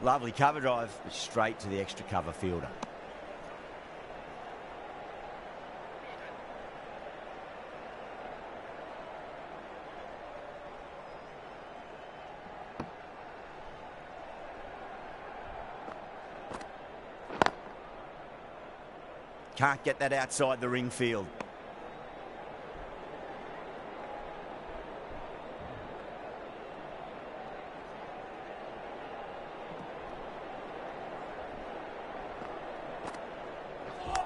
Lovely cover drive, straight to the extra cover fielder. Can't get that outside the ring field.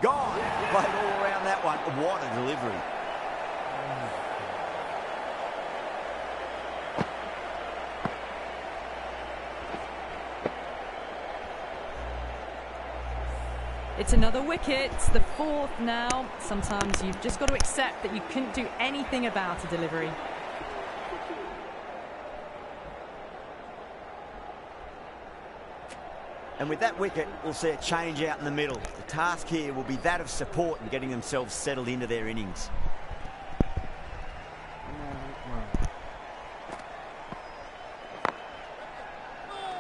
Gone. Played all around that one. What a delivery. It's another wicket. It's the fourth now. Sometimes you've just got to accept that you couldn't do anything about a delivery. And with that wicket, we'll see a change out in the middle. The task here will be that of support and getting themselves settled into their innings.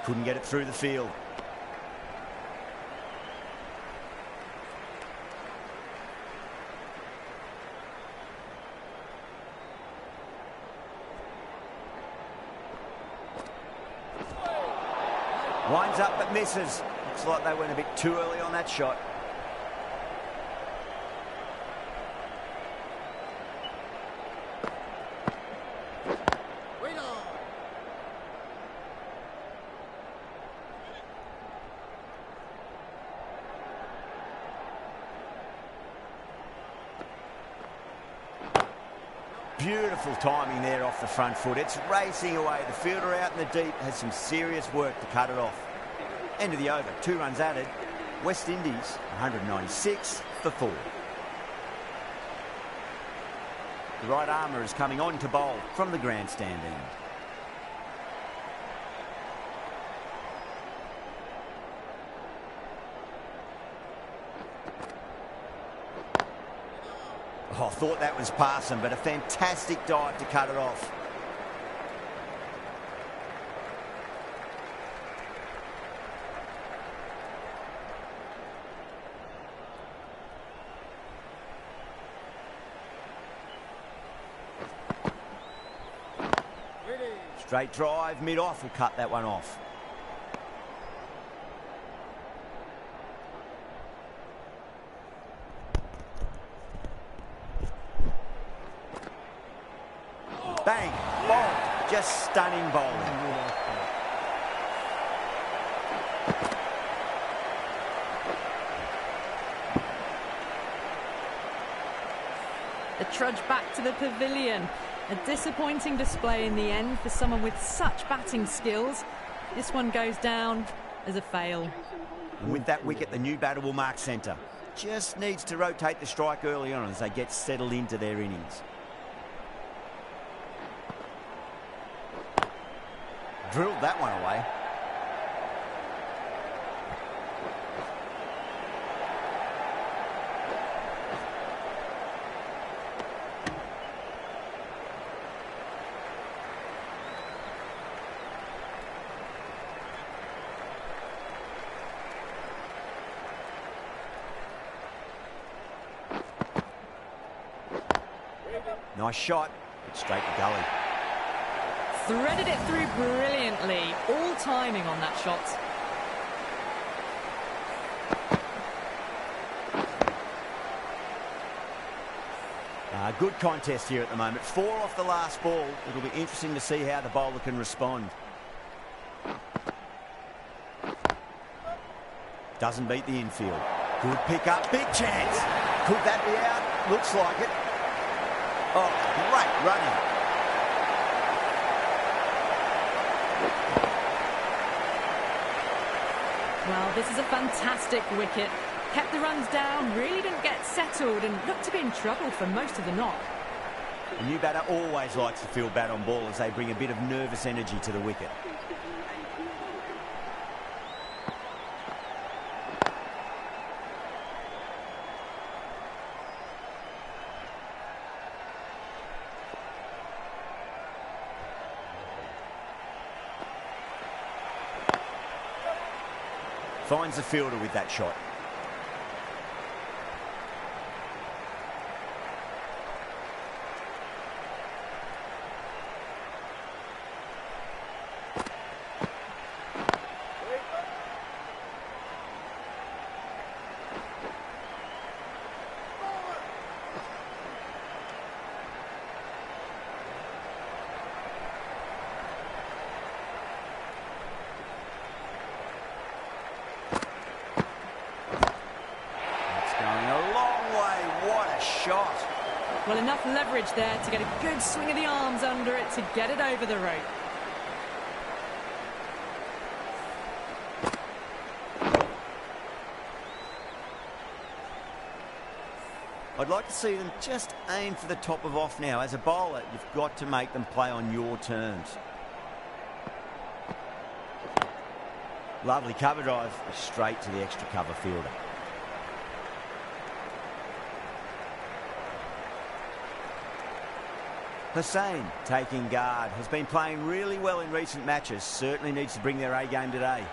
Couldn't get it through the field. Winds up but misses. Looks like they went a bit too early on that shot. Beautiful timing there off the front foot. It's racing away. The fielder out in the deep has some serious work to cut it off. End of the over. 2 runs added. West Indies 196 for 4. The right armour is coming on to bowl from the grandstand end. Oh, I thought that was passing, but a fantastic dive to cut it off. Straight drive, mid-off will cut that one off. Bang, bowled, just stunning bowling. The trudge back to the pavilion. A disappointing display in the end for someone with such batting skills. This one goes down as a fail. And with that wicket, the new batter will mark centre. Just needs to rotate the strike early on as they get settled into their innings. Drilled that one away. Nice shot, but straight to gully. Threaded it through brilliantly. All timing on that shot. Good contest here at the moment. 4 off the last ball. It'll be interesting to see how the bowler can respond. Doesn't beat the infield. Good pick up, big chance. Could that be out? Looks like it. Oh, great running. Well, this is a fantastic wicket. Kept the runs down, really didn't get settled and looked to be in trouble for most of the knock. The new batter always likes to field bat on ball as they bring a bit of nervous energy to the wicket. Finds the fielder with that shot. Well, enough leverage there to get a good swing of the arms under it to get it over the rope. I'd like to see them just aim for the top of off now. As a bowler, you've got to make them play on your terms. Lovely cover drive, straight to the extra cover fielder. Hussain taking guard, has been playing really well in recent matches, certainly needs to bring their A game today.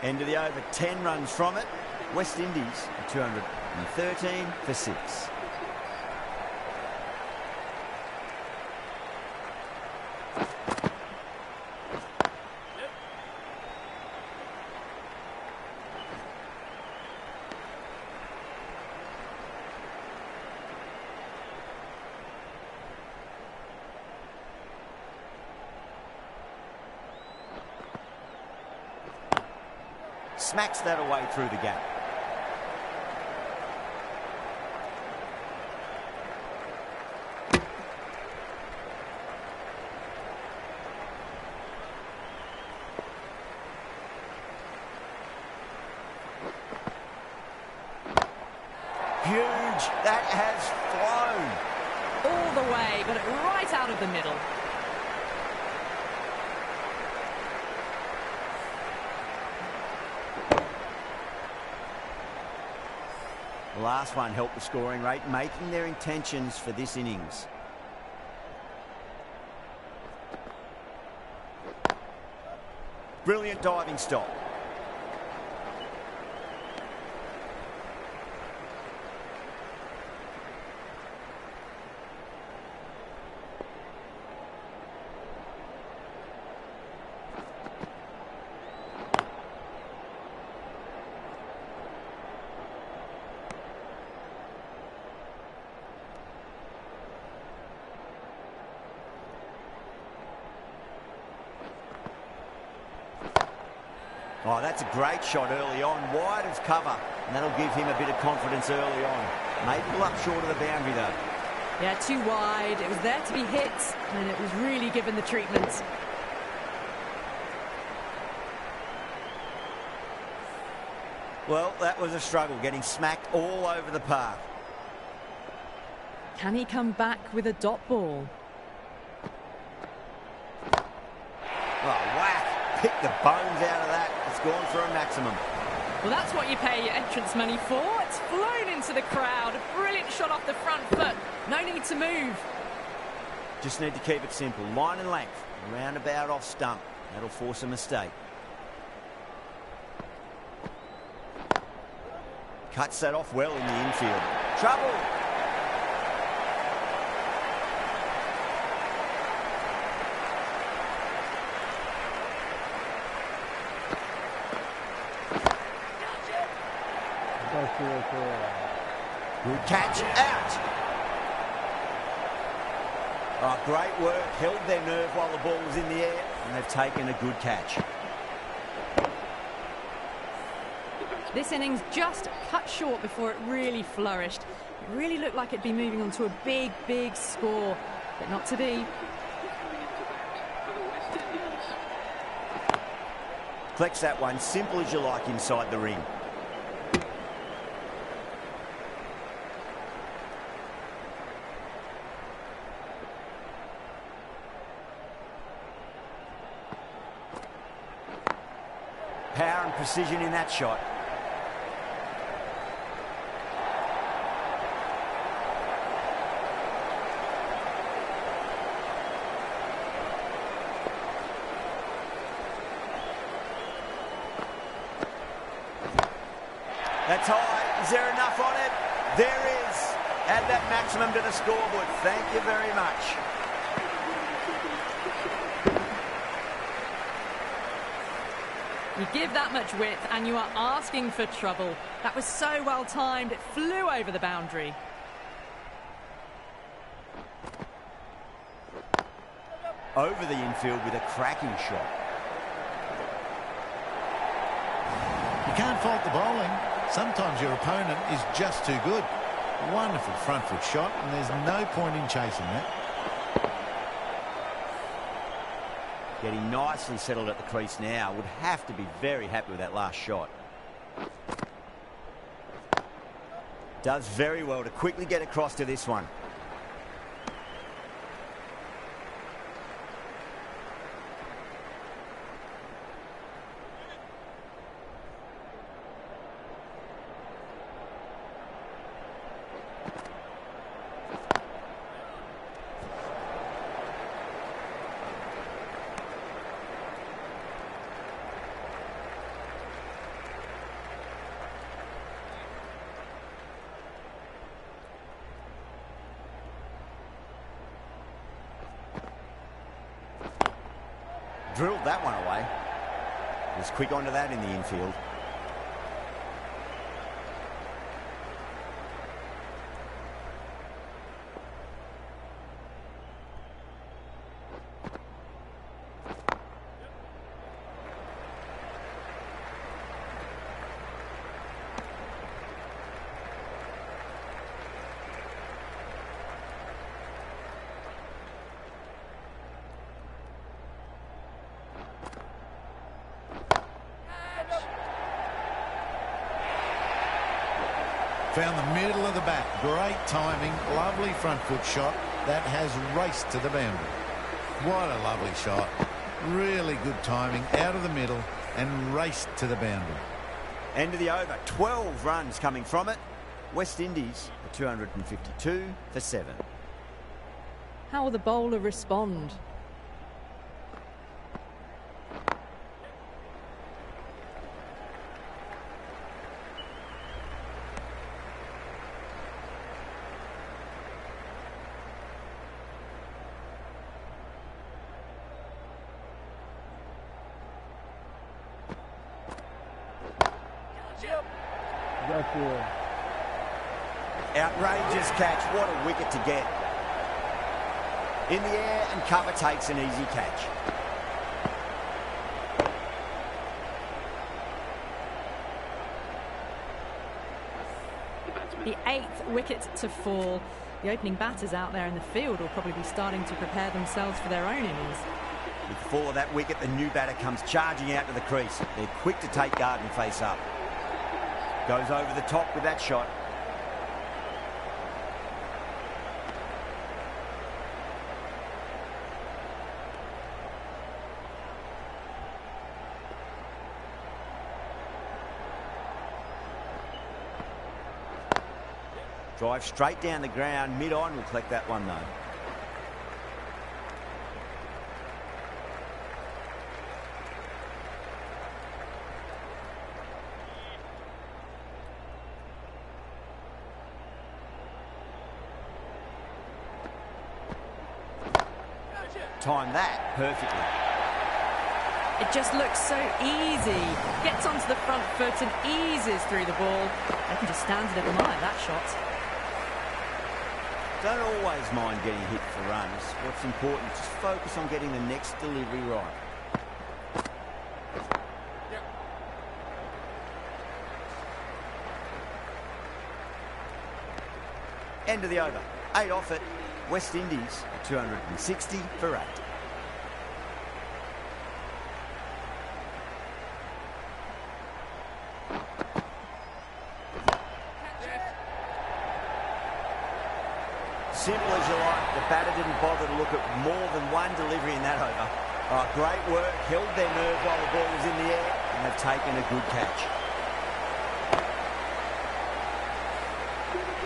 End of the over, 10 runs from it. West Indies 213 for 6. Smacks that away through the gap. Huge. That has flown. All the way, got it right out of the middle. The last one helped the scoring rate, making their intentions for this innings. Brilliant diving stop. Oh, that's a great shot early on, wide of cover, and that'll give him a bit of confidence early on. Maybe pull up short of the boundary though. Yeah, too wide. It was there to be hit, and it was really given the treatment. Well, that was a struggle, getting smacked all over the park. Can he come back with a dot ball? Oh, whack! Pick the bones out of that. It's gone for a maximum. Well, that's what you pay your entrance money for. It's flown into the crowd. A brilliant shot off the front foot. No need to move. Just need to keep it simple. Line and length. Roundabout off stump. That'll force a mistake. Cuts that off well in the infield. Trouble! Good catch, out. Oh, great work. Held their nerve while the ball was in the air, and they've taken a good catch. This innings just cut short before it really flourished. It really looked like it'd be moving on to a big, big score, but not to be. Collects that one, simple as you like inside the ring. Power and precision in that shot. That's high. Is there enough on it? There is. Add that maximum to the scoreboard. Thank you very much. You give that much width and you are asking for trouble. That was so well timed, it flew over the boundary. Over the infield with a cracking shot. You can't fault the bowling. Sometimes your opponent is just too good. Wonderful front foot shot, and there's no point in chasing that. Getting nicely settled at the crease now. Would have to be very happy with that last shot. Does very well to quickly get across to this one. Drilled that one away. Was quick onto that in the infield. Found the middle of the bat. Great timing. Lovely front foot shot. That has raced to the boundary. What a lovely shot. Really good timing. Out of the middle and raced to the boundary. End of the over. 12 runs coming from it. West Indies are 252 for 7. How will the bowler respond? Outrageous catch. What a wicket to get. In the air and cover takes an easy catch. The 8th wicket to fall. The opening batters out there in the field will probably be starting to prepare themselves for their own innings. With the fall of that wicket, the new batter comes charging out to the crease. They're quick to take guard and face up. Goes over the top with that shot. Drive straight down the ground. Mid-on will collect that one though. Time that perfectly. It just looks so easy. Gets onto the front foot and eases through the ball. They can just stand and admire that shot. Don't always mind getting hit for runs. What's important is just focus on getting the next delivery right. End of the over. 8 off it. West Indies 260 for 8. Simple as you like. The batter didn't bother to look at more than one delivery in that over. Oh, great work. Held their nerve while the ball was in the air and have taken a good catch.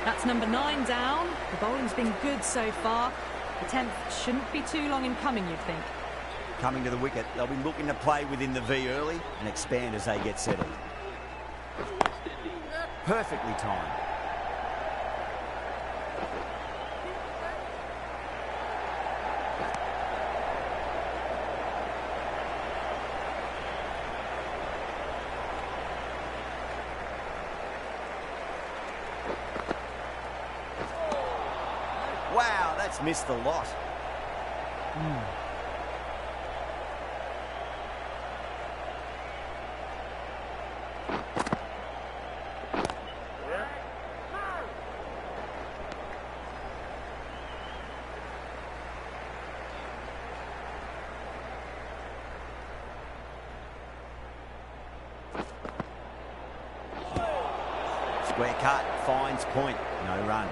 That's number 9 down. The bowling's been good so far. The 10th shouldn't be too long in coming, you'd think. Coming to the wicket, they'll be looking to play within the V early and expand as they get settled. Perfectly timed. Wow, that's missed the lot. Square cut, finds point, no run.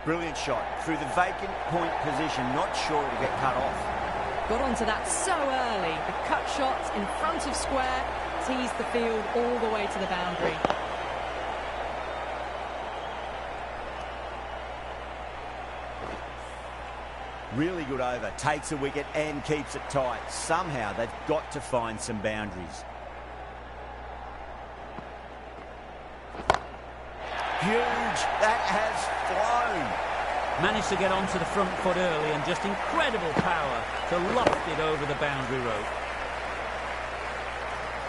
Brilliant shot through the vacant point position, not sure to get cut off. Got onto that so early. The cut shot in front of square teased the field all the way to the boundary. Really good over, takes a wicket and keeps it tight. Somehow they've got to find some boundaries. Huge, that has flown. Managed to get onto the front foot early and just incredible power to loft it over the boundary rope.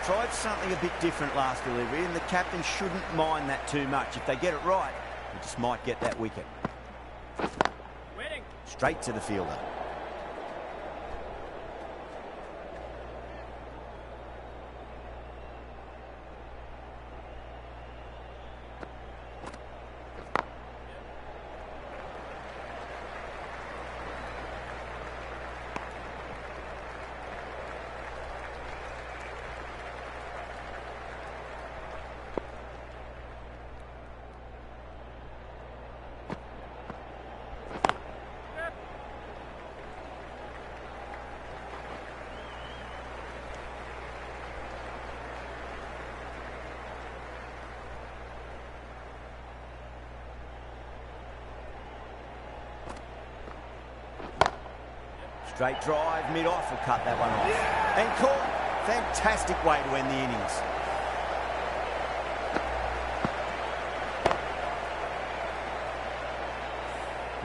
Tried something a bit different last delivery, and the captain shouldn't mind that too much. If they get it right, they just might get that wicket. Straight to the fielder. Straight drive, mid-off will cut that one off. And caught. Fantastic way to end the innings.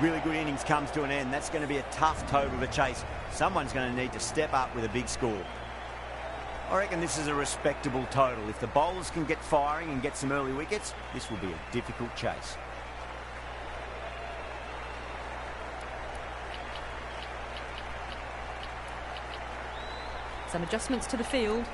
Really good innings comes to an end. That's going to be a tough total to chase. Someone's going to need to step up with a big score. I reckon this is a respectable total. If the bowlers can get firing and get some early wickets, this will be a difficult chase. Some adjustments to the field.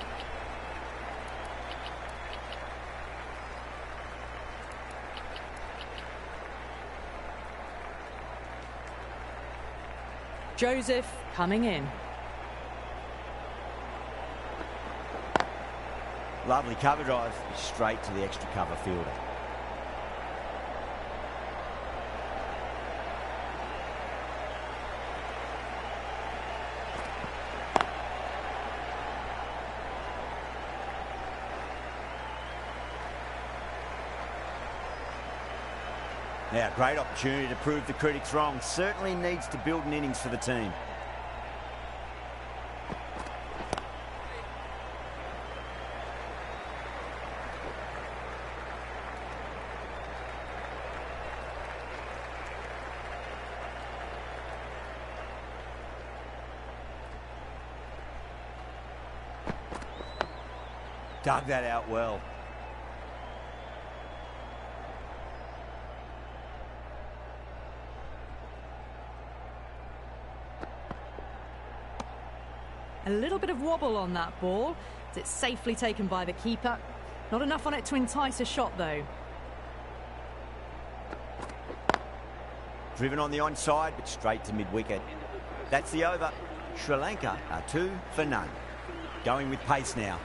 Joseph coming in. Lovely cover drive, straight to the extra cover fielder. Now, great opportunity to prove the critics wrong. Certainly needs to build an innings for the team. Dug that out well. A little bit of wobble on that ball. It's safely taken by the keeper. Not enough on it to entice a shot, though. Driven on the onside, but straight to mid-wicket. That's the over. Sri Lanka are 2 for none. Going with pace now.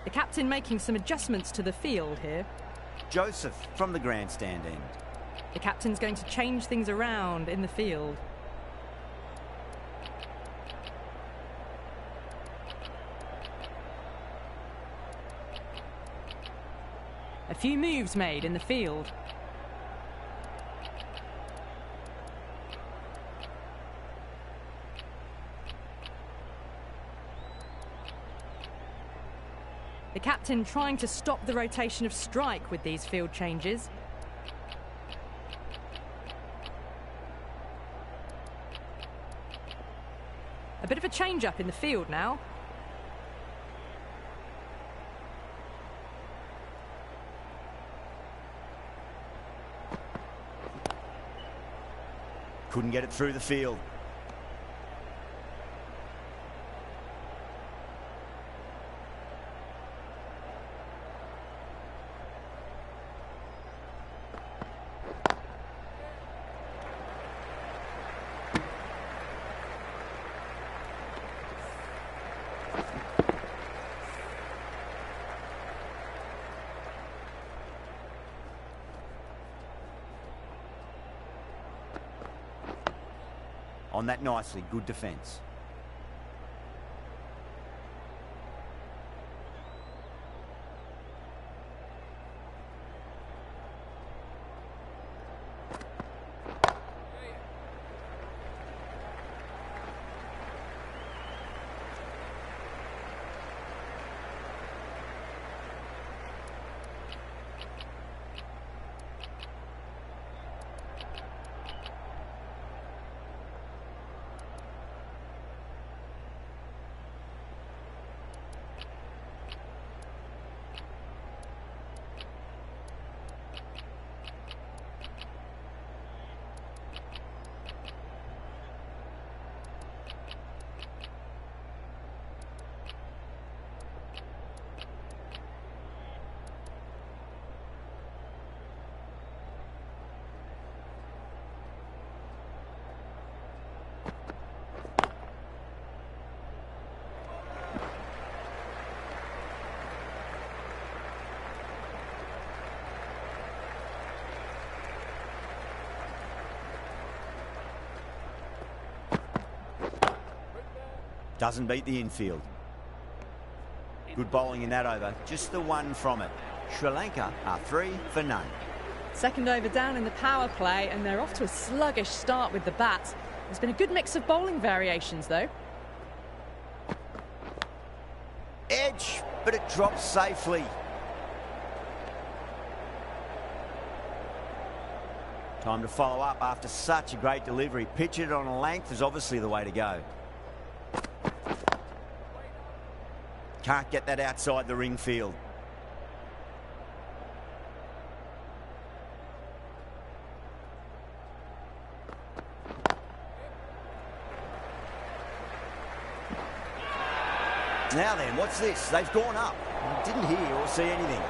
The captain making some adjustments to the field here. Joseph from the grandstand end. The captain's going to change things around in the field. A few moves made in the field. The captain trying to stop the rotation of strike with these field changes. A bit of a change-up in the field now. Couldn't get it through the field. On that nicely, good defence. Doesn't beat the infield. Good bowling in that over. Just the one from it. Sri Lanka are 3 for none. Second over down in the power play, and they're off to a sluggish start with the bat. There's been a good mix of bowling variations, though. Edge, but it drops safely. Time to follow up after such a great delivery. Pitch it on a length is obviously the way to go. Can't get that outside the ring field. Now then, what's this? They've gone up. Didn't hear or see anything.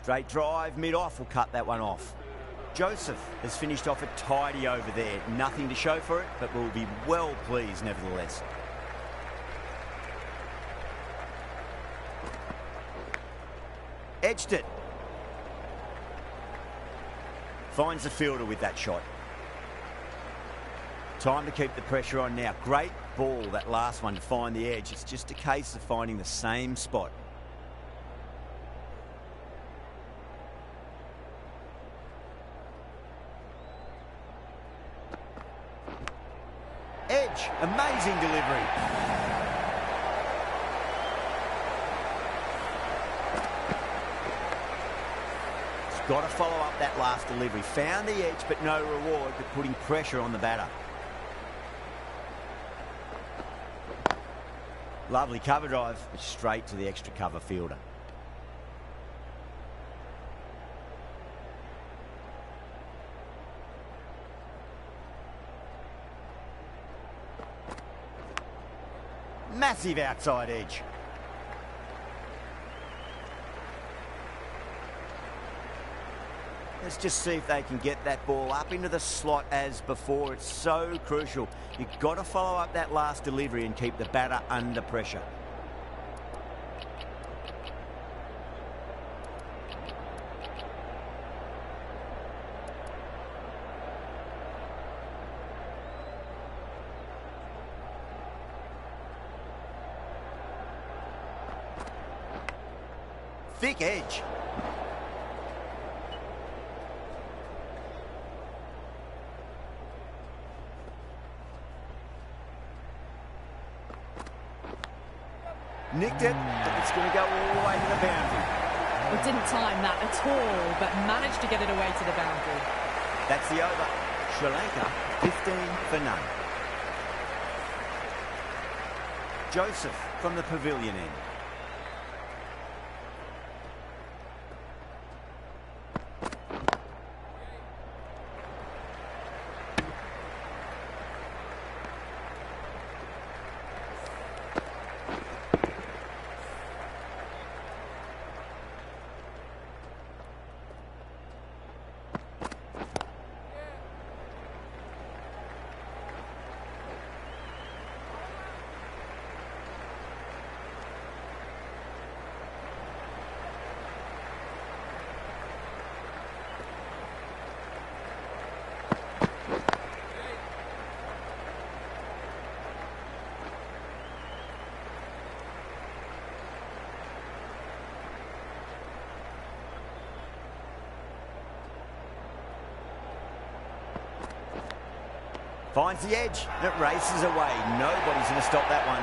Straight drive, mid-off will cut that one off. Joseph has finished off a tidy over there. Nothing to show for it, but will be well pleased nevertheless. Edged it. Finds the fielder with that shot. Time to keep the pressure on now. Great ball, that last one, to find the edge. It's just a case of finding the same spot. Edge, amazing delivery. He's got to follow up that last delivery. Found the edge, but no reward, but putting pressure on the batter. Lovely cover drive, but straight to the extra cover fielder. Massive outside edge. Let's just see if they can get that ball up into the slot as before. It's so crucial. You've got to follow up that last delivery and keep the batter under pressure. Thick edge. Nicked it, but it's going to go all the way to the boundary. Well, didn't time that at all, but managed to get it away to the boundary. That's the over. Sri Lanka, 15 for none. Joseph from the pavilion end. Finds the edge, and it races away. Nobody's going to stop that one.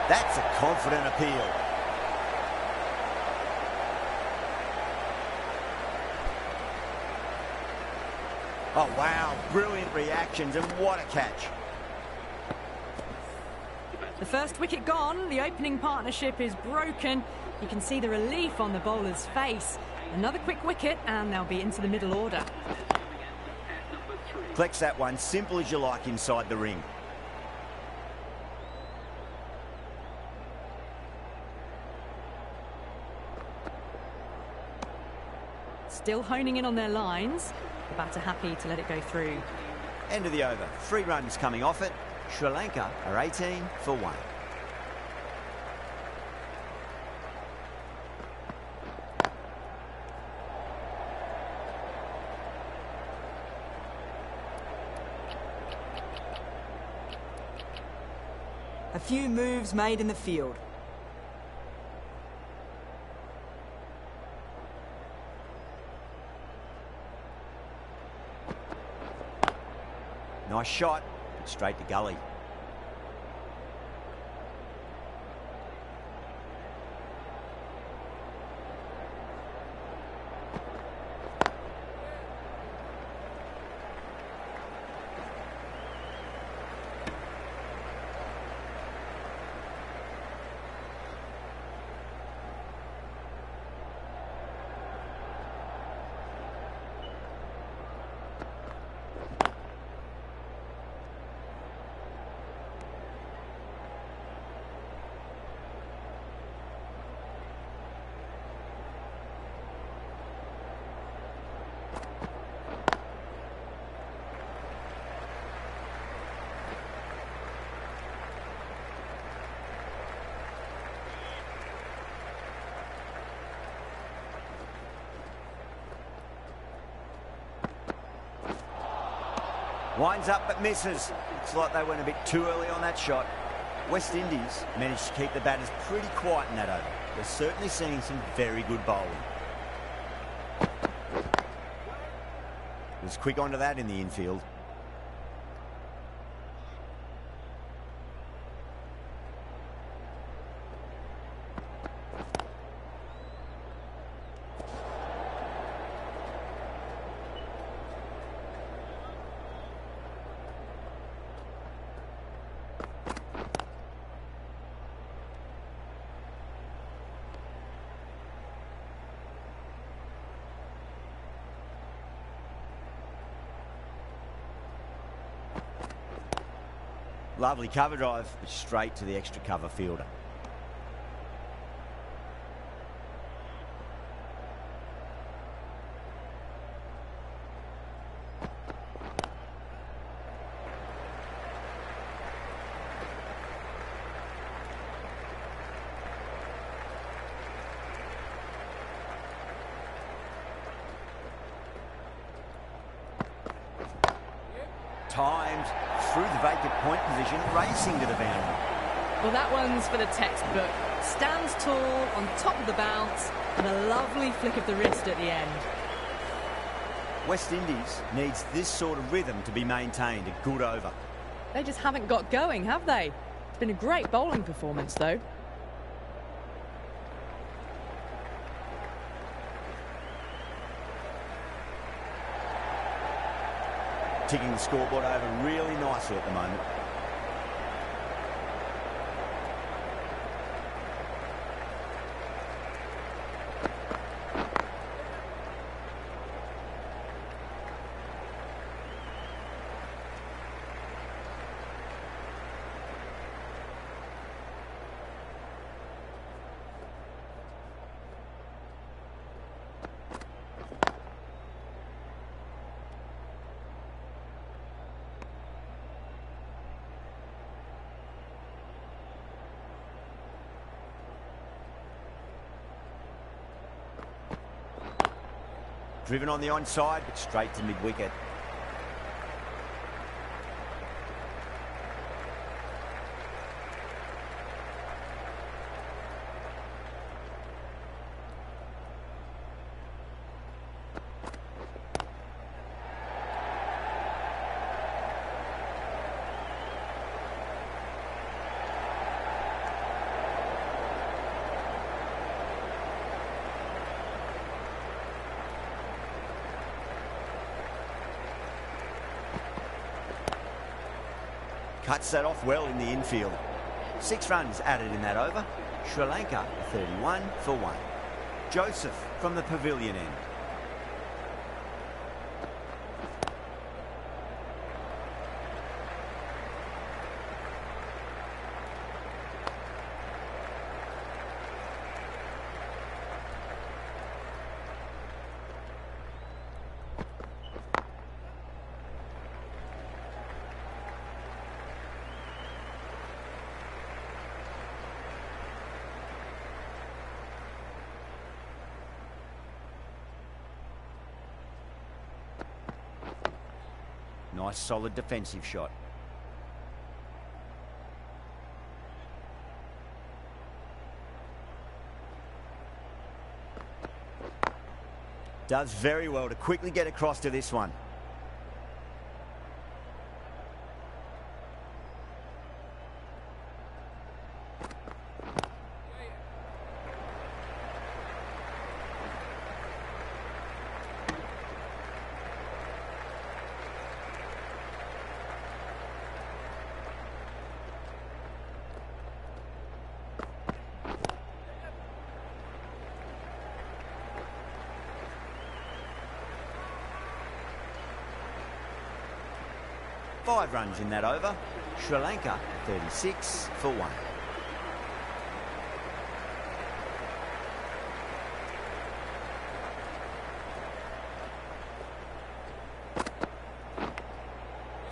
That's a confident appeal. Oh, wow. Brilliant reactions, and what a catch. The first wicket gone, the opening partnership is broken. You can see the relief on the bowler's face. Another quick wicket, and they'll be into the middle order. Collects that one, simple as you like inside the ring. Still honing in on their lines. The batter happy to let it go through. End of the over. 3 runs coming off it. Sri Lanka are 18 for 1. A few moves made in the field. Nice shot, but straight to gully. Winds up but misses. Looks like they went a bit too early on that shot. West Indies managed to keep the batters pretty quiet in that over. They're certainly seeing some very good bowling. Was quick onto that in the infield. Lovely cover drive, straight to the extra cover fielder. Timed through the vacant point position, racing to the boundary. Well, that one's for the textbook. Stands tall on top of the bounce and a lovely flick of the wrist at the end. West Indies needs this sort of rhythm to be maintained. A good over. They just haven't got going, have they? It's been a great bowling performance, though. Ticking the scoreboard over really nicely at the moment. Driven on the onside, but straight to mid-wicket. Cuts that off well in the infield. 6 runs added in that over. Sri Lanka 31 for 1. Joseph from the pavilion end. Nice solid defensive shot. Does very well to quickly get across to this one. Five runs in that over. Sri Lanka 36 for 1.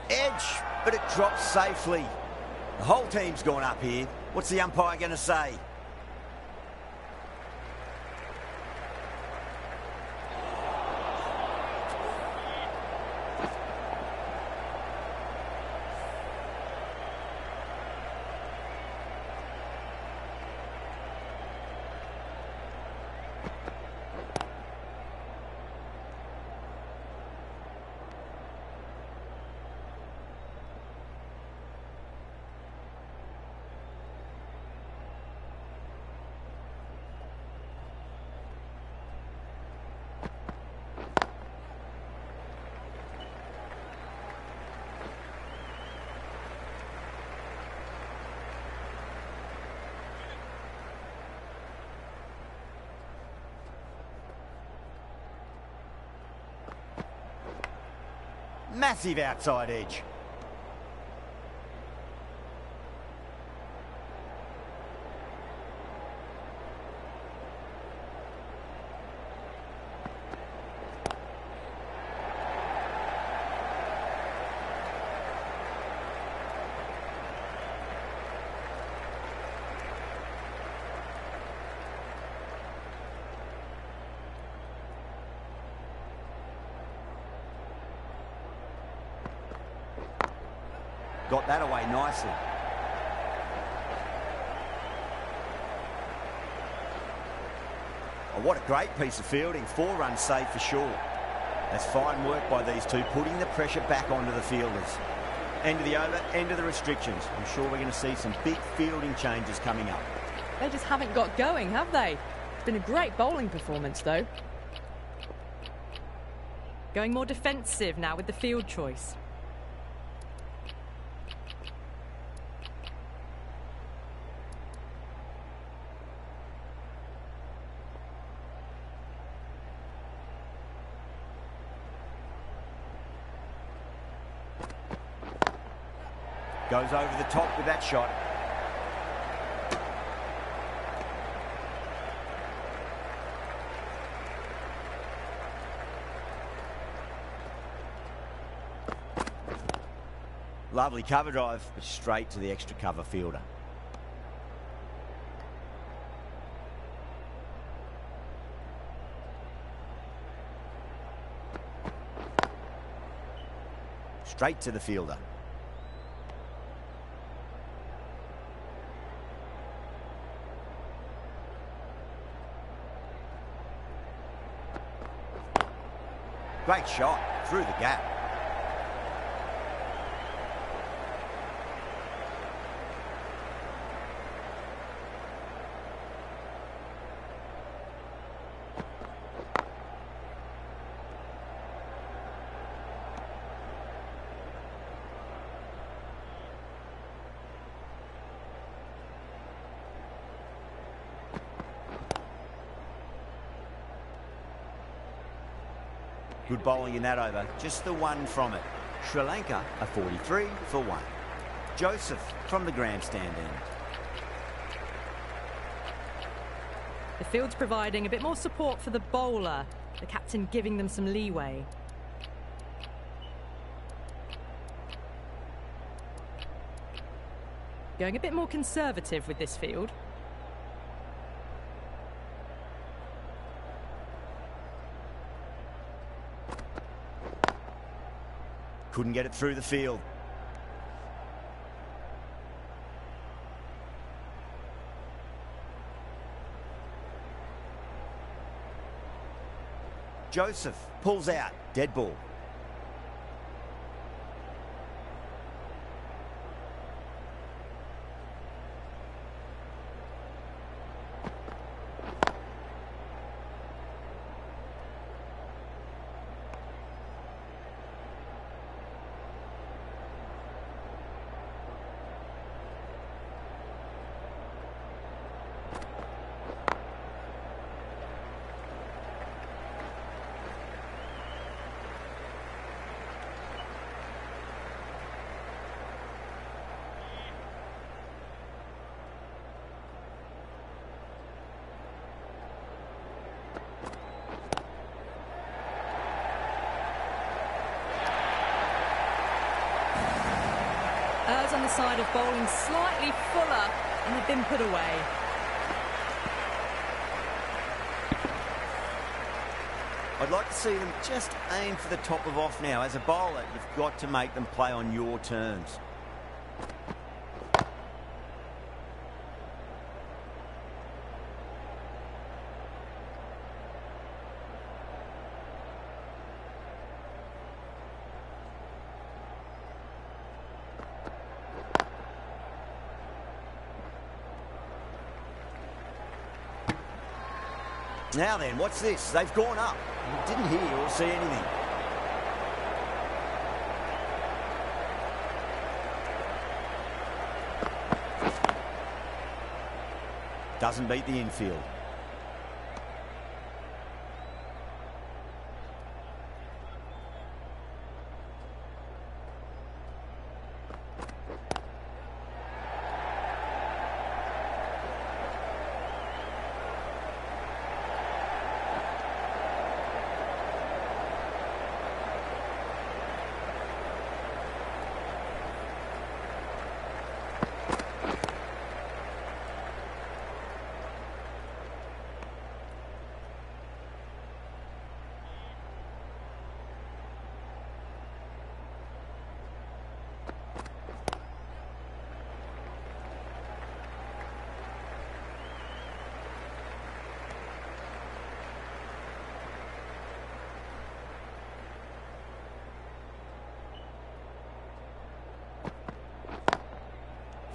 Edge, but it drops safely. The whole team's gone up here. What's the umpire going to say? Massive outside edge. Got that away nicely. Oh, what a great piece of fielding. 4 runs saved for sure. That's fine work by these two, putting the pressure back onto the fielders. End of the over, end of the restrictions. I'm sure we're going to see some big fielding changes coming up. They just haven't got going, have they? It's been a great bowling performance, though. Going more defensive now with the field choice. Goes over the top with that shot. Lovely cover drive, but straight to the extra cover fielder. Straight to the fielder. Great shot through the gap. Good bowling in that over. Just the one from it. Sri Lanka a 43 for 1. Joseph from the grandstand end. The field's providing a bit more support for the bowler. The captain giving them some leeway. Going a bit more conservative with this field. Couldn't get it through the field. Joseph pulls out. Dead ball. Errs on the side of bowling slightly fuller, and they've been put away. I'd like to see them just aim for the top of off now. As a bowler, you've got to make them play on your terms. Now then, what's this? They've gone up. You didn't hear or see anything. Doesn't beat the infield.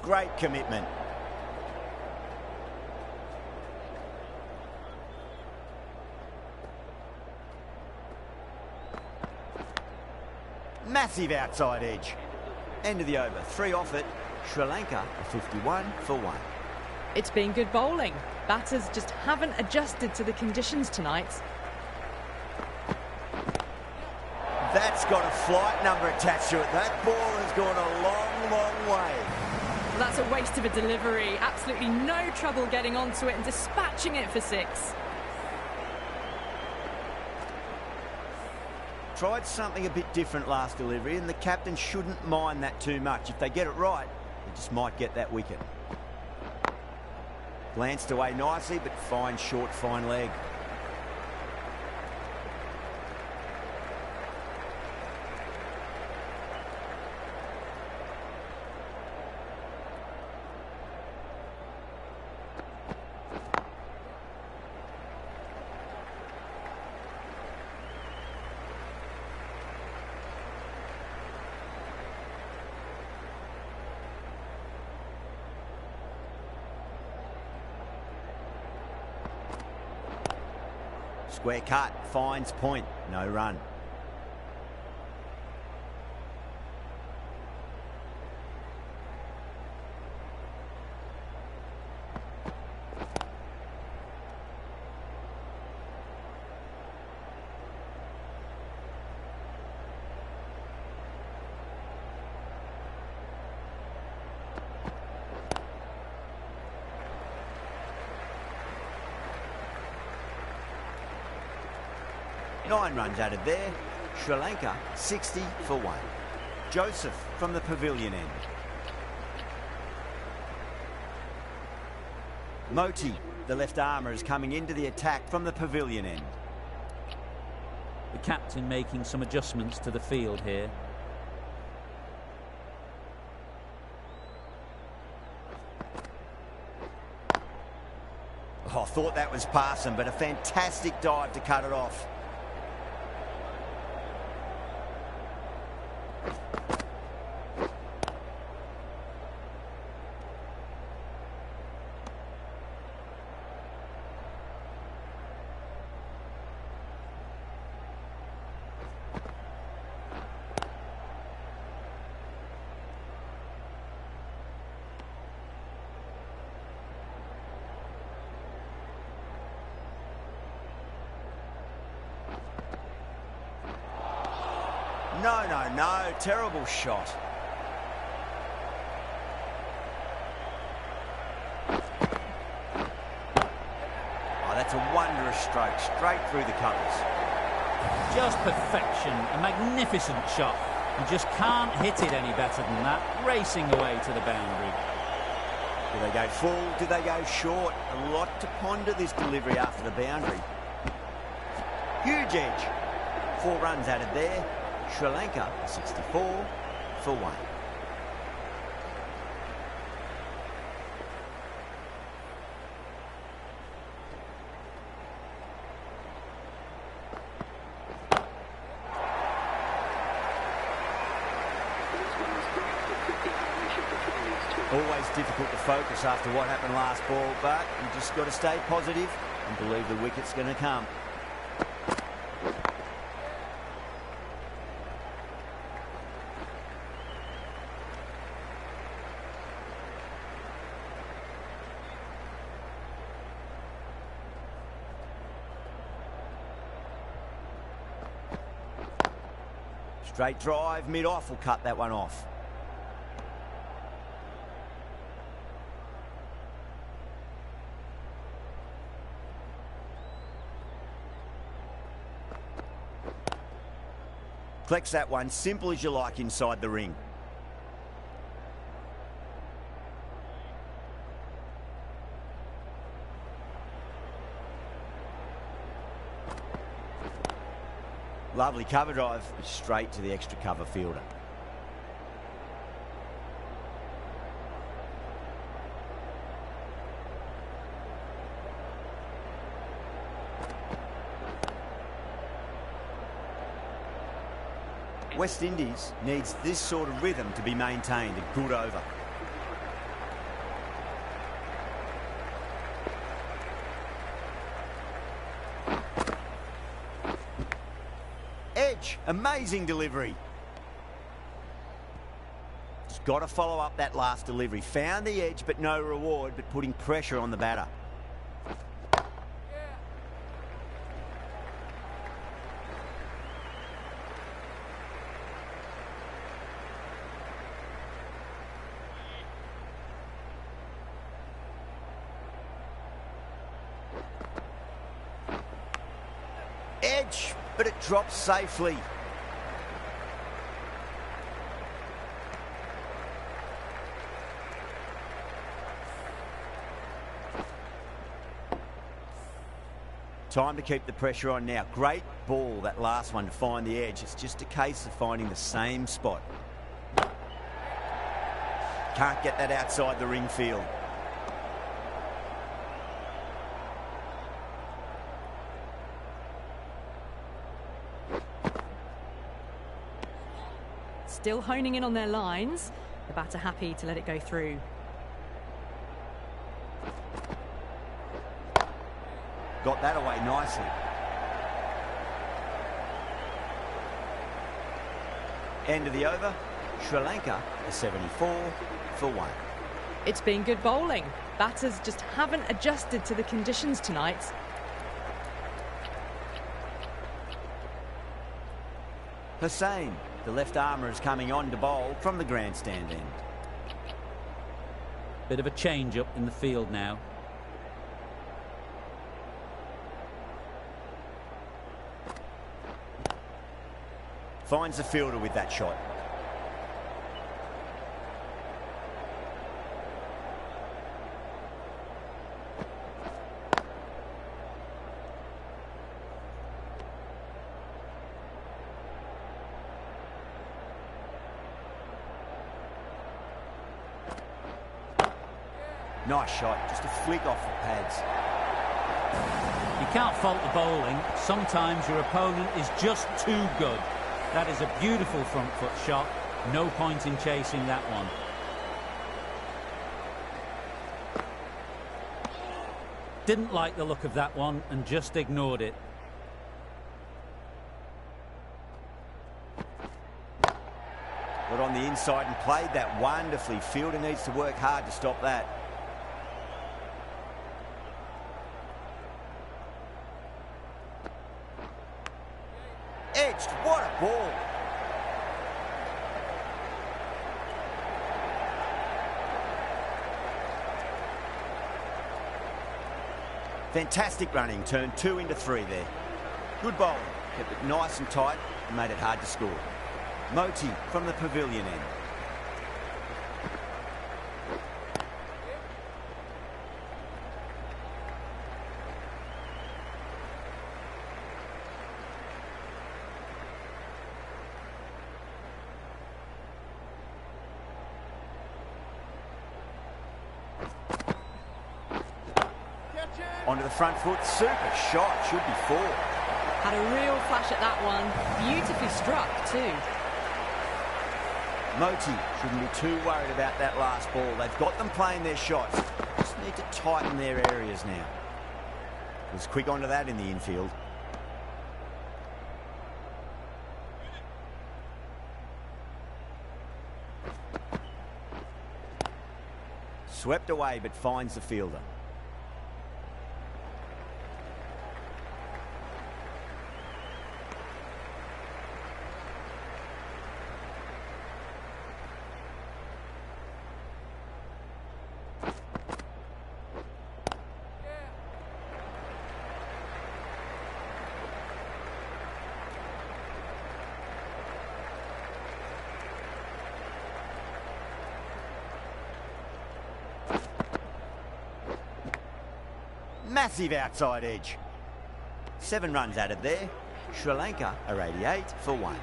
Great commitment. Massive outside edge. End of the over. 3 off it. Sri Lanka are 51 for 1. It's been good bowling. Batters just haven't adjusted to the conditions tonight. That's got a flight number attached to it. That ball has gone a long, long way. Well, that's a waste of a delivery. Absolutely no trouble getting onto it and dispatching it for 6. Tried something a bit different last delivery, and the captain shouldn't mind that too much. If they get it right, they just might get that wicket. Glanced away nicely, but fine short, fine leg. Square cut, finds point, no run. Nine runs added there. Sri Lanka 60 for 1. Joseph from the pavilion end. Moti, the left armour, is coming into the attack from the pavilion end. The captain making some adjustments to the field here. Oh, I thought that was passing, but a fantastic dive to cut it off. No, terrible shot. Oh, that's a wondrous stroke, straight through the colours. Just perfection, a magnificent shot. You just can't hit it any better than that, racing away to the boundary. Do they go full? Do they go short? A lot to ponder this delivery after the boundary. Huge edge. 4 runs added there. Sri Lanka 64 for 1. Always difficult to focus after what happened last ball, but you just got to stay positive and believe the wicket's going to come. Straight drive, mid-off will cut that one off. Collects that one, simple as you like inside the ring. Lovely cover drive, straight to the extra cover fielder. West Indies needs this sort of rhythm to be maintained. A good over. Edge. Amazing delivery. Just got to follow up that last delivery. Found the edge, but no reward, but putting pressure on the batter. Edge, but it drops safely. Time to keep the pressure on now. Great ball, that last one, to find the edge. It's just a case of finding the same spot. Can't get that outside the ring field. Still honing in on their lines. The batter happy to let it go through. Got that away nicely. End of the over. Sri Lanka are 74 for 1. It's been good bowling. Batters just haven't adjusted to the conditions tonight. Hussain, the left armour, is coming on to bowl from the grandstand end. Bit of a change up in the field now. Finds the fielder with that shot. Nice shot, just a flick off the pads. You can't fault the bowling. Sometimes your opponent is just too good. That is a beautiful front foot shot. No point in chasing that one. Didn't like the look of that one and just ignored it. Got on the inside and played that wonderfully. Fielder needs to work hard to stop that. Edged, what a ball. Fantastic running, turned 2 into 3 there. Good bowling, kept it nice and tight and made it hard to score. Moti from the pavilion end. Onto the front foot, super shot, should be 4. Had a real flash at that one. Beautifully struck too. Moti shouldn't be too worried about that last ball. They've got them playing their shots. Just need to tighten their areas now. Was quick onto that in the infield. Swept away but finds the fielder. Massive outside edge. 7 runs added there. Sri Lanka are 88 for 1.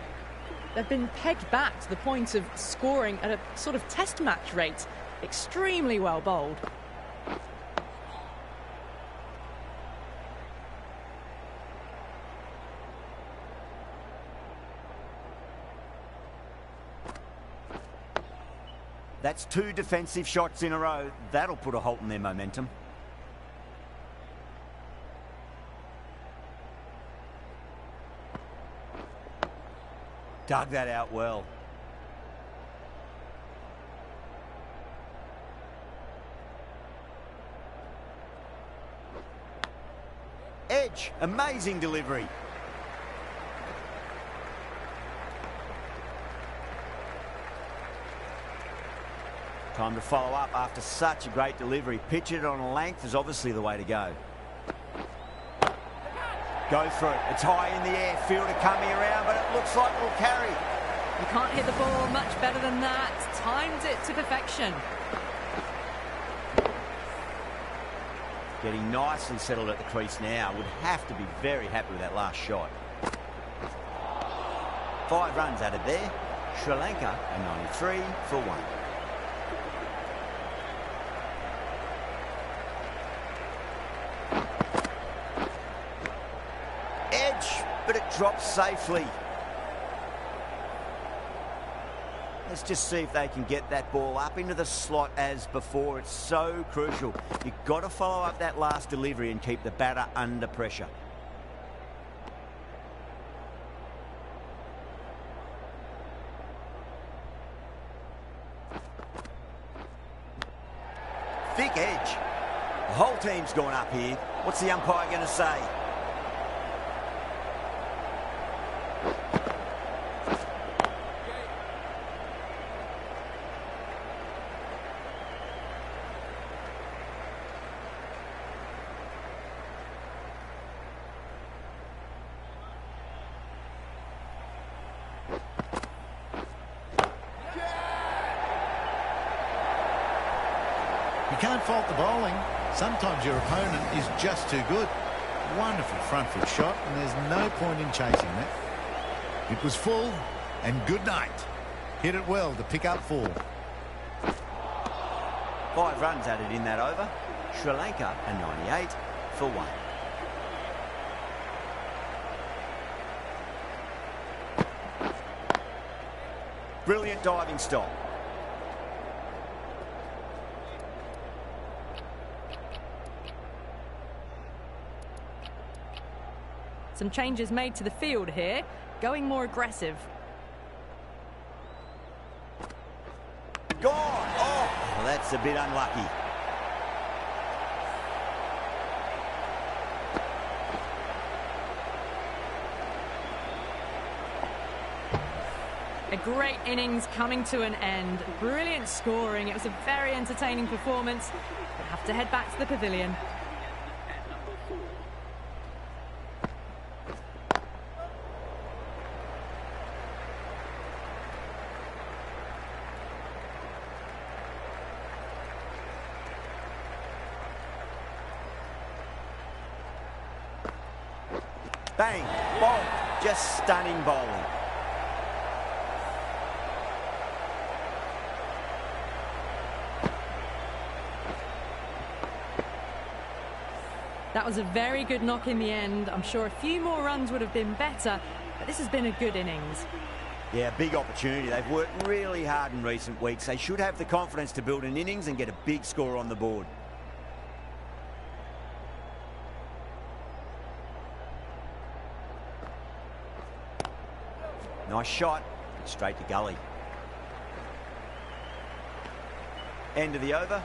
They've been pegged back to the point of scoring at a sort of test match rate. Extremely well bowled. That's 2 defensive shots in a row. That'll put a halt in their momentum. Dug that out well. Edge, amazing delivery. Time to follow up after such a great delivery. Pitch it on a length is obviously the way to go. Go for it. It's high in the air. Fielder coming around, but it looks like it'll carry. You can't hit the ball much better than that. Timed it to perfection. Getting nicely settled at the crease now. Would have to be very happy with that last shot. 5 runs added there. Sri Lanka a 93 for 1. Edge, but it drops safely. Let's just see if they can get that ball up into the slot as before. It's so crucial. You've got to follow up that last delivery and keep the batter under pressure. Thick edge. The whole team's gone up here. What's the umpire going to say? You can't fault the bowling. Sometimes your opponent is just too good. Wonderful front foot shot, and there's no point in chasing that. It was full, and good night. Hit it well to pick up 4. 5 runs added in that over. Sri Lanka a 98 for 1. Brilliant diving stop. Some changes made to the field here, going more aggressive. Gone! Oh, well, that's a bit unlucky. A great innings coming to an end. Brilliant scoring. It was a very entertaining performance. We'll have to head back to the pavilion. Bang! Bolt! Just stunning bowling. That was a very good knock in the end. I'm sure a few more runs would have been better, but this has been a good innings. Yeah, big opportunity. They've worked really hard in recent weeks. They should have the confidence to build an innings and get a big score on the board. Nice shot, straight to gully. End of the over.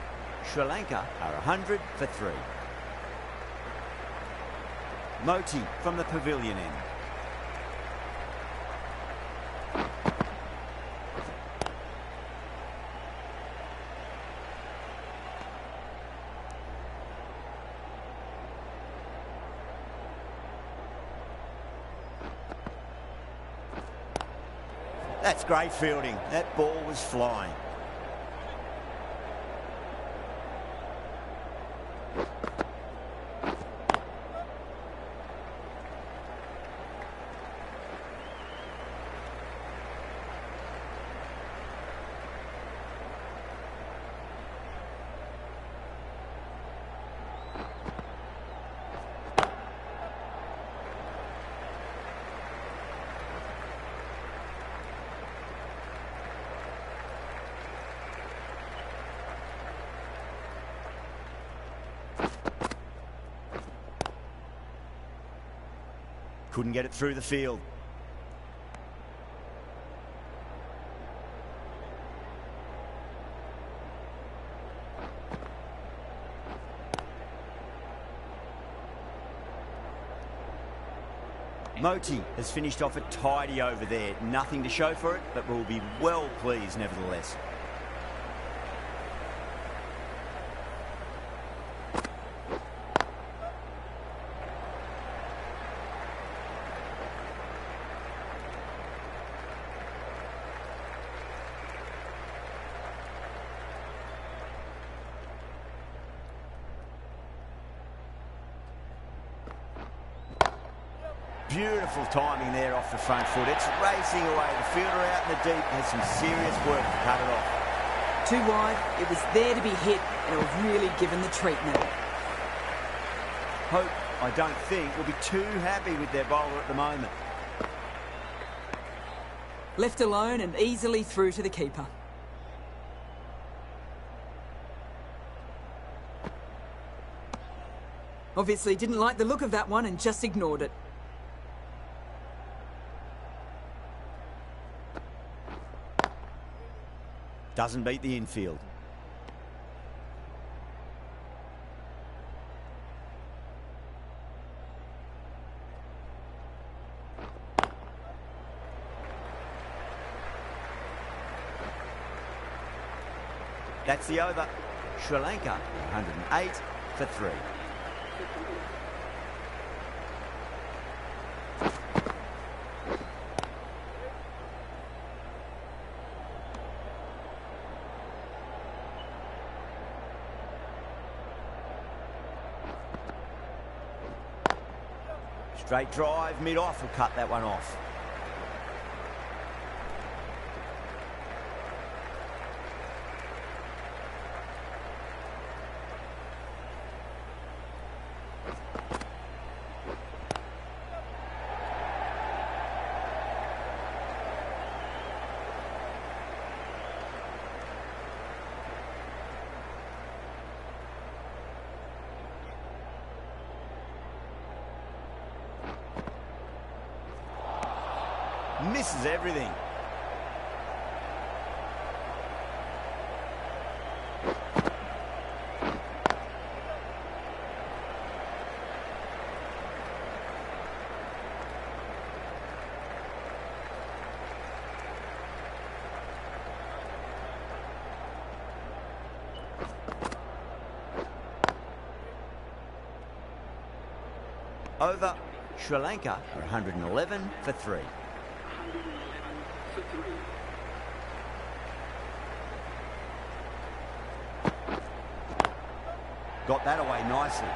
Sri Lanka are 100 for 3. Moti from the pavilion end. That's great fielding. That ball was flying. Couldn't get it through the field. Moti has finished off a tidy over there. Nothing to show for it, but will be well pleased nevertheless. Beautiful timing there off the front foot. It's racing away. The fielder out in the deep has some serious work to cut it off. Too wide, it was there to be hit, and it was really given the treatment. Hope, I don't think, will be too happy with their bowler at the moment. Left alone and easily through to the keeper. Obviously didn't like the look of that one and just ignored it. Doesn't beat the infield. That's the over. Sri Lanka 108 for 3. Straight drive, mid-off will cut that one off. Misses everything. Over. Sri Lanka are 111 for 3. Got that away nicely.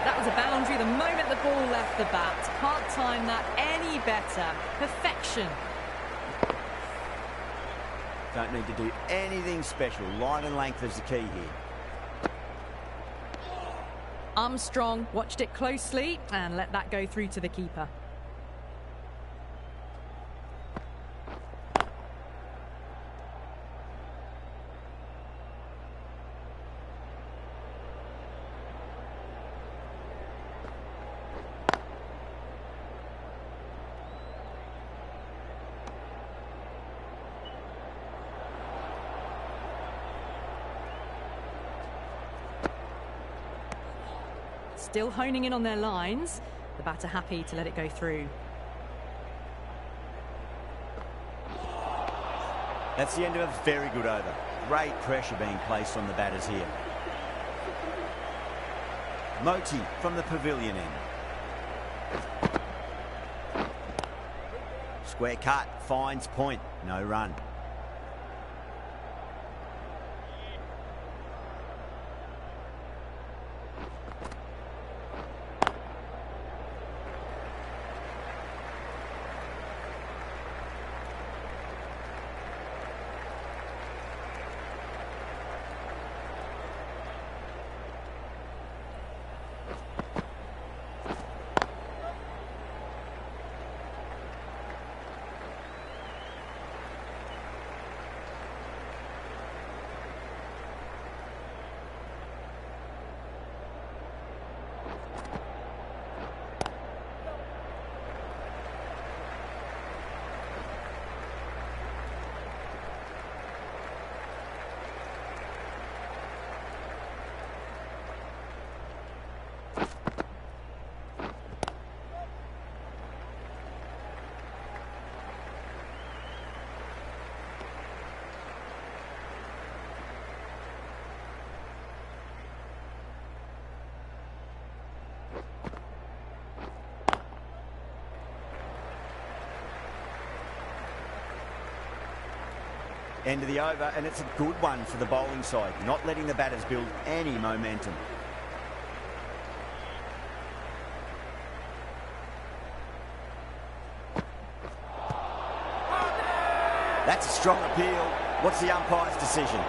That was a boundary the moment the ball left the bat. Can't time that any better. Perfection. Don't need to do anything special. Line and length is the key here. Armstrong watched it closely and let that go through to the keeper. Still honing in on their lines. The batter happy to let it go through. That's the end of a very good over. Great pressure being placed on the batters here. Moti from the pavilion end. Square cut, finds point, no run. End of the over, and it's a good one for the bowling side, not letting the batters build any momentum. That's a strong appeal. What's the umpire's decision?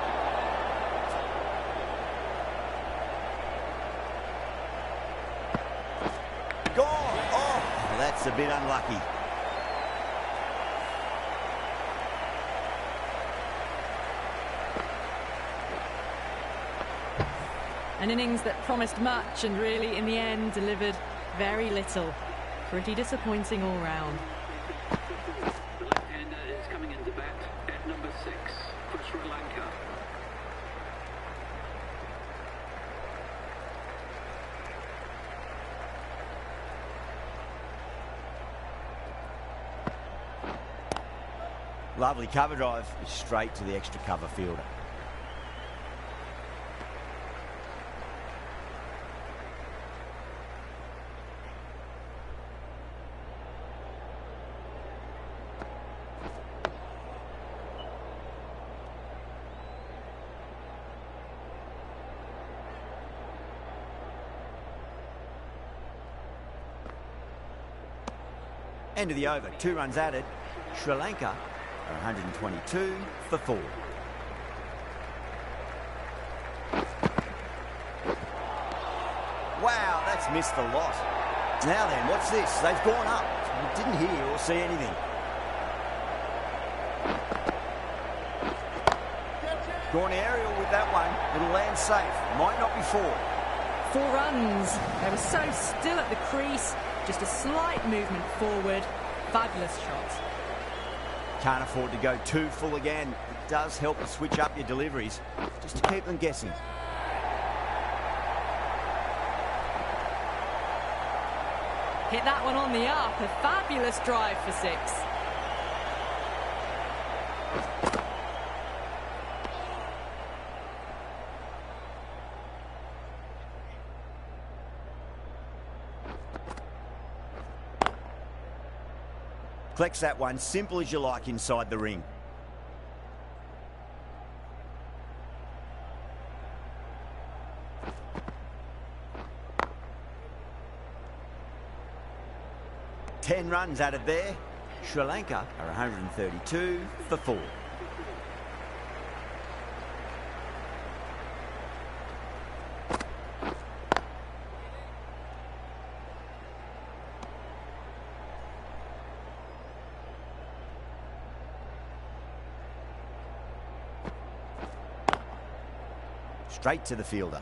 Gone! Oh, that's a bit unlucky. An innings that promised much and really, in the end, delivered very little. Pretty disappointing all round. The left-hander is coming into bat at number 6 for Sri Lanka. Lovely cover drive, straight to the extra cover fielder. End of the over, 2 runs added. Sri Lanka are 122 for 4. Wow, that's missed the lot. Now then, what's this? They've gone up. We didn't hear or see anything. Gone aerial with that one. It'll land safe. Might not be 4. 4 runs. They were so still at the crease. Just a slight movement forward. Fabulous shot. Can't afford to go too full again. It does help to switch up your deliveries, just to keep them guessing. Hit that one on the up. A fabulous drive for 6. Collects that one, simple as you like, inside the ring. Ten runs added there. Sri Lanka are 132 for 4. Straight to the fielder.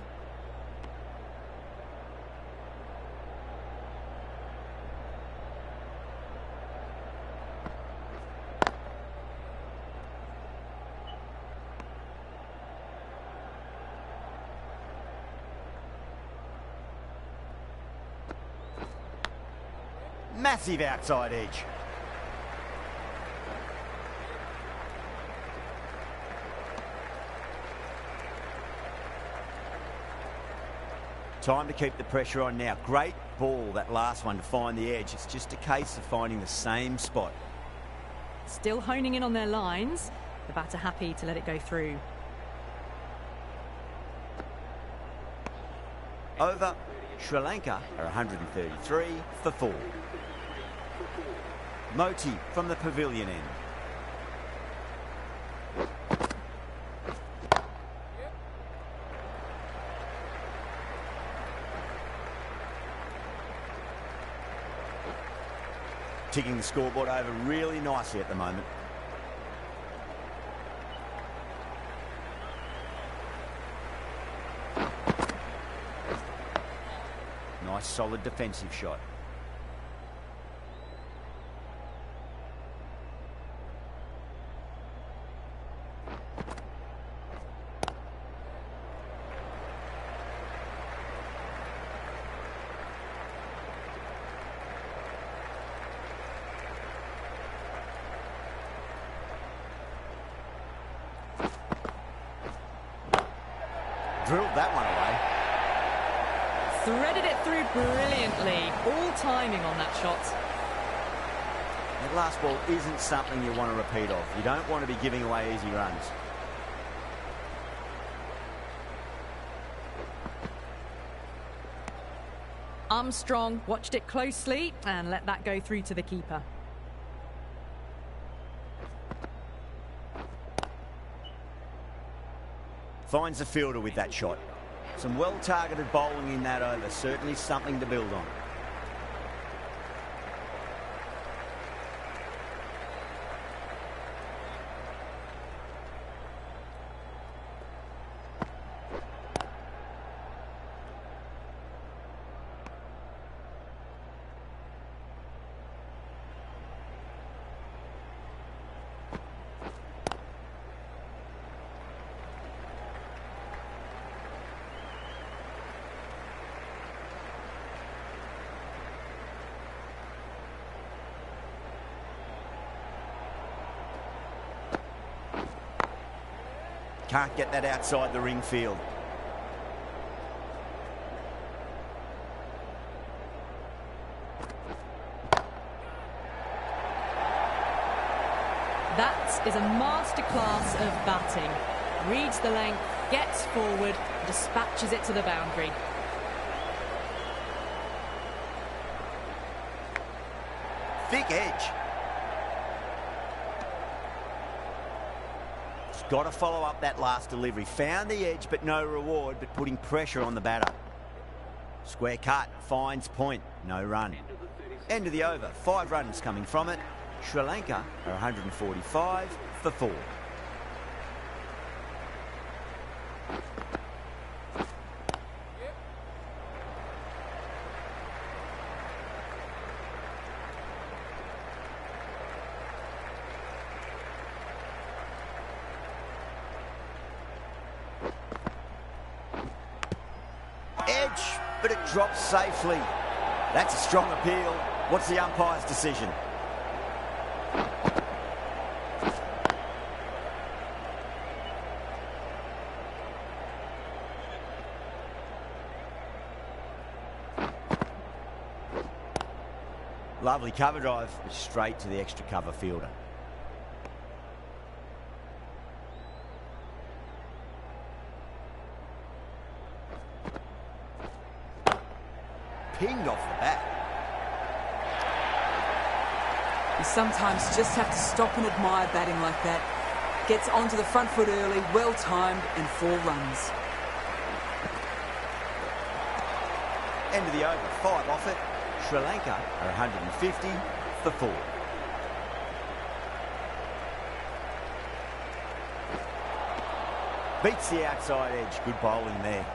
Massive outside edge. Time to keep the pressure on now. Great ball, that last one, to find the edge. It's just a case of finding the same spot. Still honing in on their lines. The batter happy to let it go through. Over. Sri Lanka are 133 for 4. Moti from the pavilion end. Ticking the scoreboard over really nicely at the moment. Nice solid defensive shot. Drilled that one away. Threaded it through brilliantly. All timing on that shot. That last ball isn't something you want to repeat of. You don't want to be giving away easy runs. Armstrong watched it closely and let that go through to the keeper. Finds the fielder with that shot. Some well-targeted bowling in that over. Certainly something to build on. Can't get that outside the ring field. That is a masterclass of batting. Reads the length, gets forward, dispatches it to the boundary. Thick edge. Got to follow up that last delivery. Found the edge, but no reward, but putting pressure on the batter. Square cut, finds point, no run. End of the over, 5 runs coming from it. Sri Lanka are 145 for 4. Edge, but it drops safely. That's a strong appeal. What's the umpire's decision? Lovely cover drive, straight to the extra cover fielder. Pinged off the bat. You sometimes just have to stop and admire batting like that. Gets onto the front foot early, well timed, and 4 runs. End of the over, 5 off it. Sri Lanka are 150 for 4. Beats the outside edge. Good bowling there.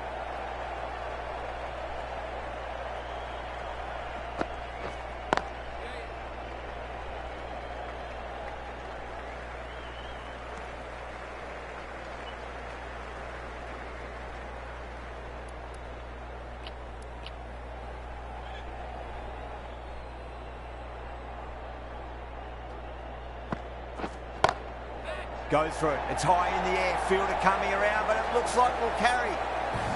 Goes through it. It's high in the air. Fielder coming around, but it looks like we'll carry.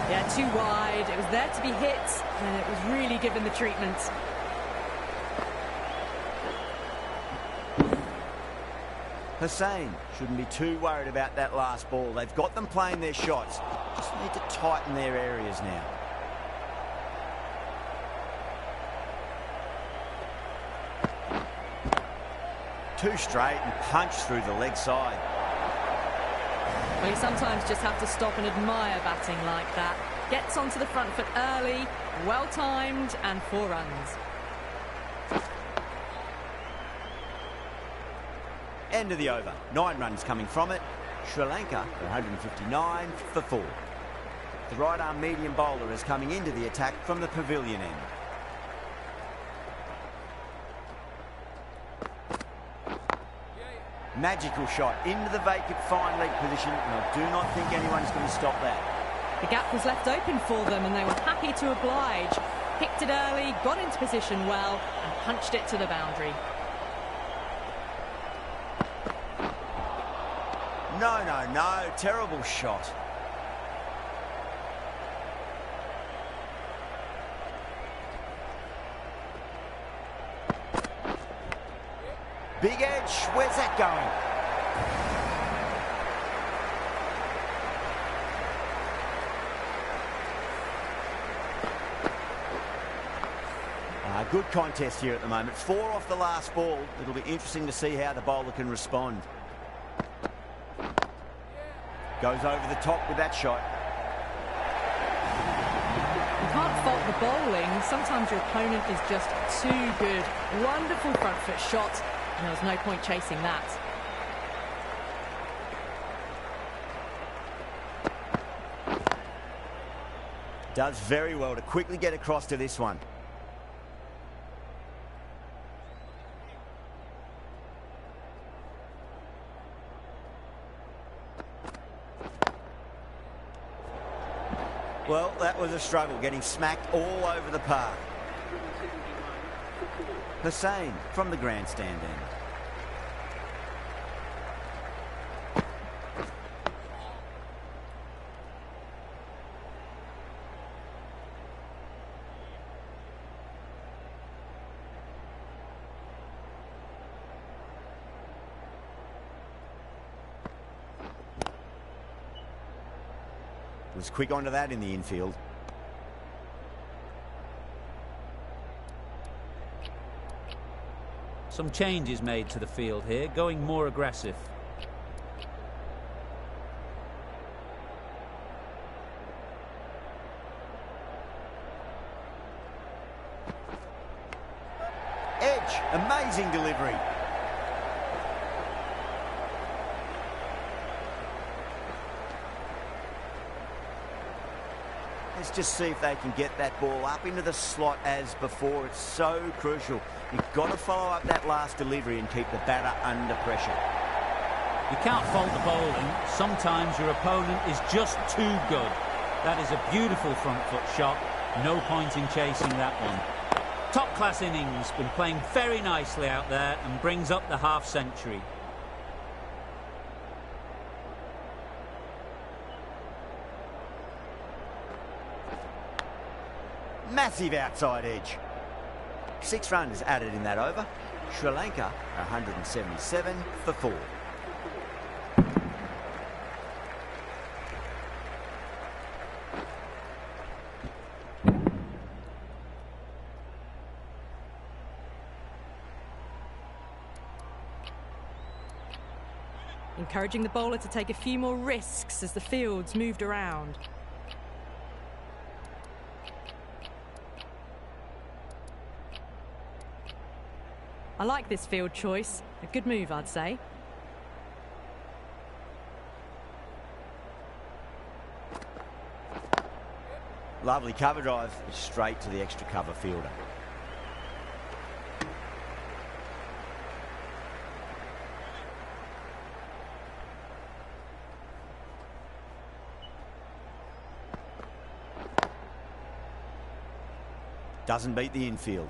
Yeah, too wide. It was there to be hit, and it was really given the treatment. Hussain shouldn't be too worried about that last ball. They've got them playing their shots. Just need to tighten their areas now. Too straight and punch through the leg side. Well, you sometimes just have to stop and admire batting like that. Gets onto the front foot early, well timed, and 4 runs. End of the over. 9 runs coming from it. Sri Lanka are 159 for 4. The right arm medium bowler is coming into the attack from the pavilion end. Magical shot into the vacant fine leg position, and I do not think anyone's going to stop that. The gap was left open for them, and they were happy to oblige. Picked it early, got into position well, and punched it to the boundary. No, no, no. Terrible shot. Big edge. Where's that going? Good contest here at the moment. 4 off the last ball. It'll be interesting to see how the bowler can respond. Goes over the top with that shot. You can't fault the bowling. Sometimes your opponent is just too good. Wonderful front foot shot, and there was no point chasing that. Does very well to quickly get across to this one. Well, that was a struggle, getting smacked all over the park. Hussain from the grandstand end. Was quick onto that in the infield. Some changes made to the field here, going more aggressive. Edge, amazing delivery. Let's just see if they can get that ball up into the slot as before. It's so crucial. You've got to follow up that last delivery and keep the batter under pressure. You can't fault the bowling. Sometimes your opponent is just too good. That is a beautiful front foot shot. No point in chasing that one. Top class innings. Been playing very nicely out there and brings up the half century. Massive outside edge. 6 runs added in that over. Sri Lanka 177 for 4. Encouraging the bowler to take a few more risks as the field's moved around. I like this field choice. A good move, I'd say. Lovely cover drive, straight to the extra cover fielder. Doesn't beat the infield.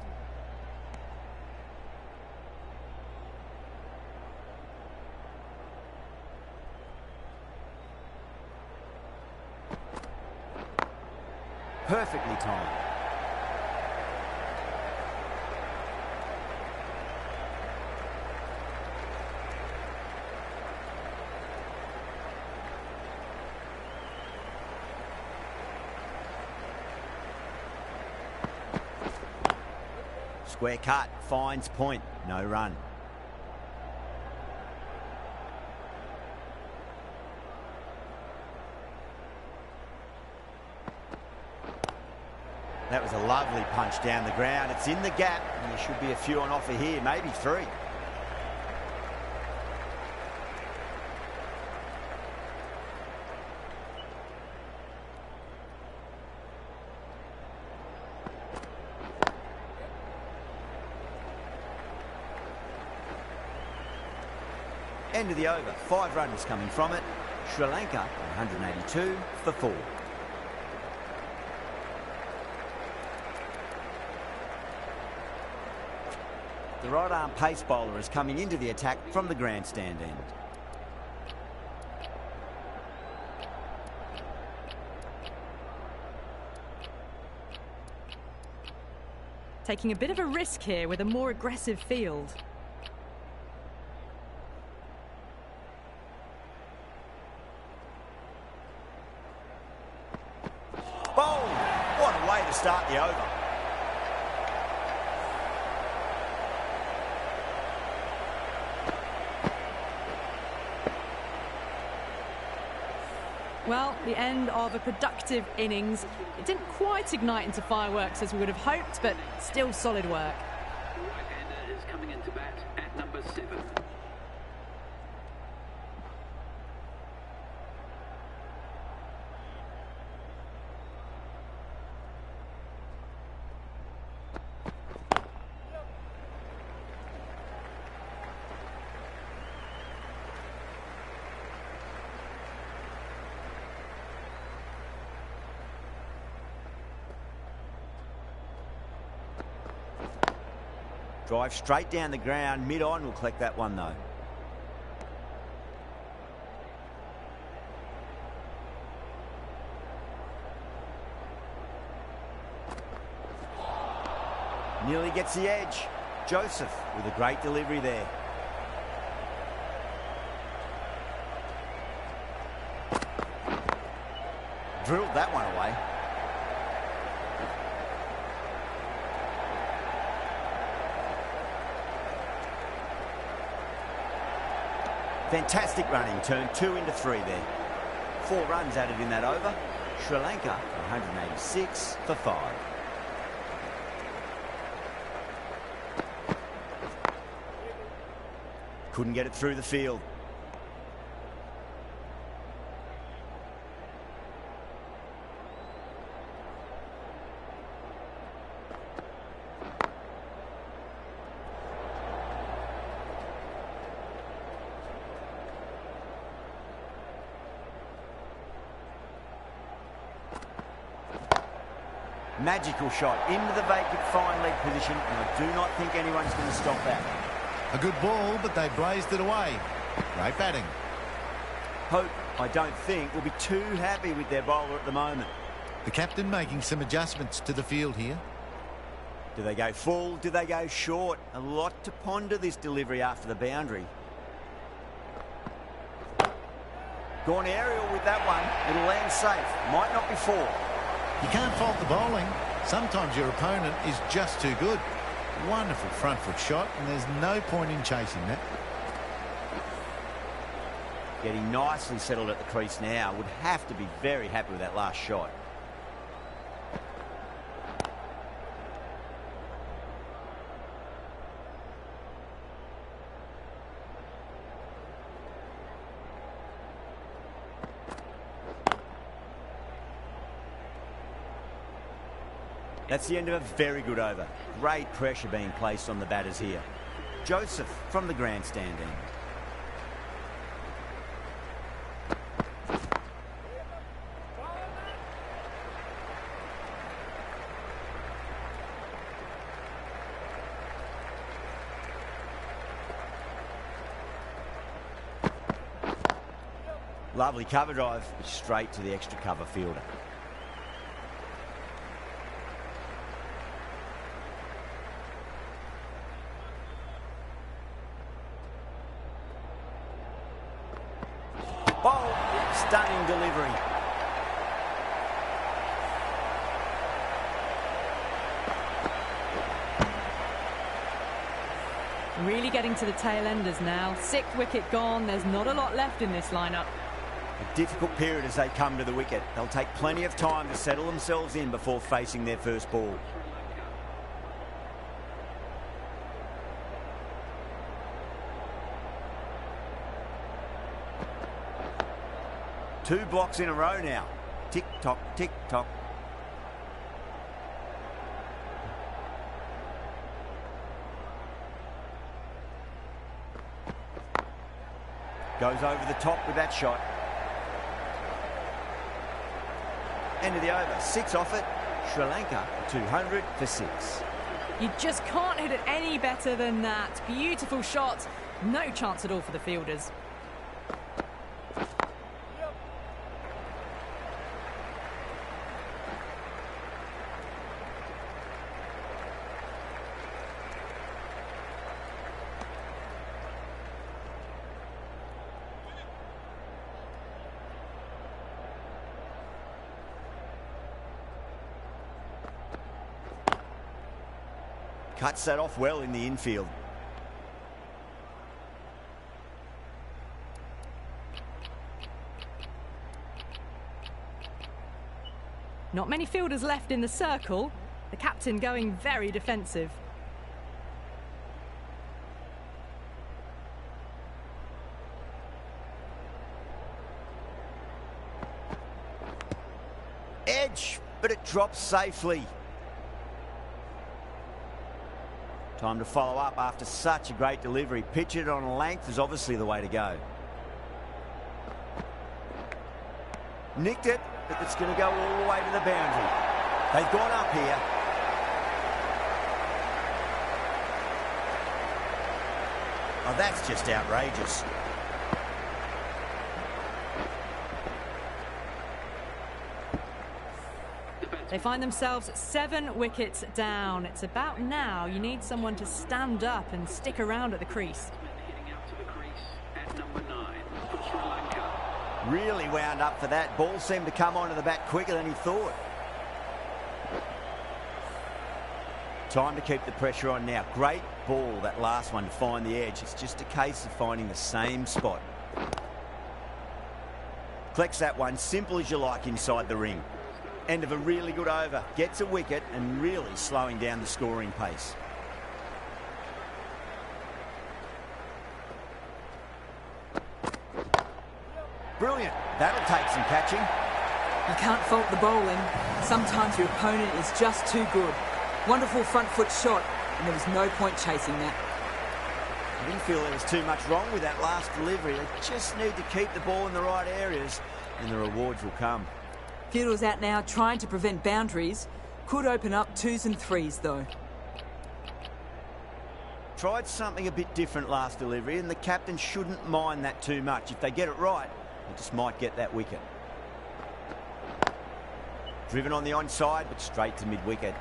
Perfectly timed. Square cut, finds point, no run. That was a lovely punch down the ground. It's in the gap, and there should be a few on offer here, maybe 3. End of the over, 5 runs coming from it. Sri Lanka 182 for 4. The right arm pace bowler is coming into the attack from the grandstand end. Taking a bit of a risk here with a more aggressive field. to start the over. Well, the end of a productive innings. It didn't quite ignite into fireworks as we would have hoped, but still solid work. The right-hander is coming into bat at number 7. Drive straight down the ground, mid-on will collect that one though. Nearly gets the edge. Joseph with a great delivery there. Drilled that one away. Fantastic running, turned 2 into 3 there. 4 runs added in that over. Sri Lanka 186 for 5. Couldn't get it through the field. Magical shot into the vacant fine leg position, and I do not think anyone's going to stop that. A good ball, but they blazed it away. Great batting. Hope, I don't think, will be too happy with their bowler at the moment. The captain making some adjustments to the field here. Do they go full? Do they go short? A lot to ponder this delivery after the boundary. Gone aerial with that one. It'll land safe. Might not be 4. You can't fault the bowling. Sometimes your opponent is just too good. Wonderful front foot shot, and there's no point in chasing that. Getting nicely settled at the crease now. Would have to be very happy with that last shot. That's the end of a very good over. Great pressure being placed on the batters here. Joseph from the grandstand end. Lovely cover drive, straight to the extra cover fielder. Bold, stunning delivery. Really getting to the tail enders now. 6th wicket gone. There's not a lot left in this lineup. A difficult period as they come to the wicket. They'll take plenty of time to settle themselves in before facing their first ball. Two blocks in a row now. Tick tock, tick tock. Goes over the top with that shot. End of the over. 6 off it. Sri Lanka 200 for 6. You just can't hit it any better than that. Beautiful shot. No chance at all for the fielders. Cuts that off well in the infield. Not many fielders left in the circle. The captain going very defensive. Edge, but it drops safely. Time to follow up after such a great delivery. Pitch it on length is obviously the way to go. Nicked it, but it's going to go all the way to the boundary. They've gone up here. Oh, that's just outrageous. They find themselves 7 wickets down. It's about now you need someone to stand up and stick around at the crease. Hitting out to the crease at number 9 for Sri Lanka. Really wound up for that. Ball seemed to come onto the bat quicker than he thought. Time to keep the pressure on now. Great ball, that last one, to find the edge. It's just a case of finding the same spot. Collects that one, simple as you like, inside the ring. End of a really good over. Gets a wicket and really slowing down the scoring pace. Brilliant. That'll take some catching. You can't fault the bowling. Sometimes your opponent is just too good. Wonderful front foot shot, and there was no point chasing that. I didn't feel there was too much wrong with that last delivery. They just need to keep the ball in the right areas, and the rewards will come. Fielders out now trying to prevent boundaries. Could open up 2s and 3s, though. Tried something a bit different last delivery, and the captain shouldn't mind that too much. If they get it right, they just might get that wicket. Driven on the onside, but straight to mid-wicket.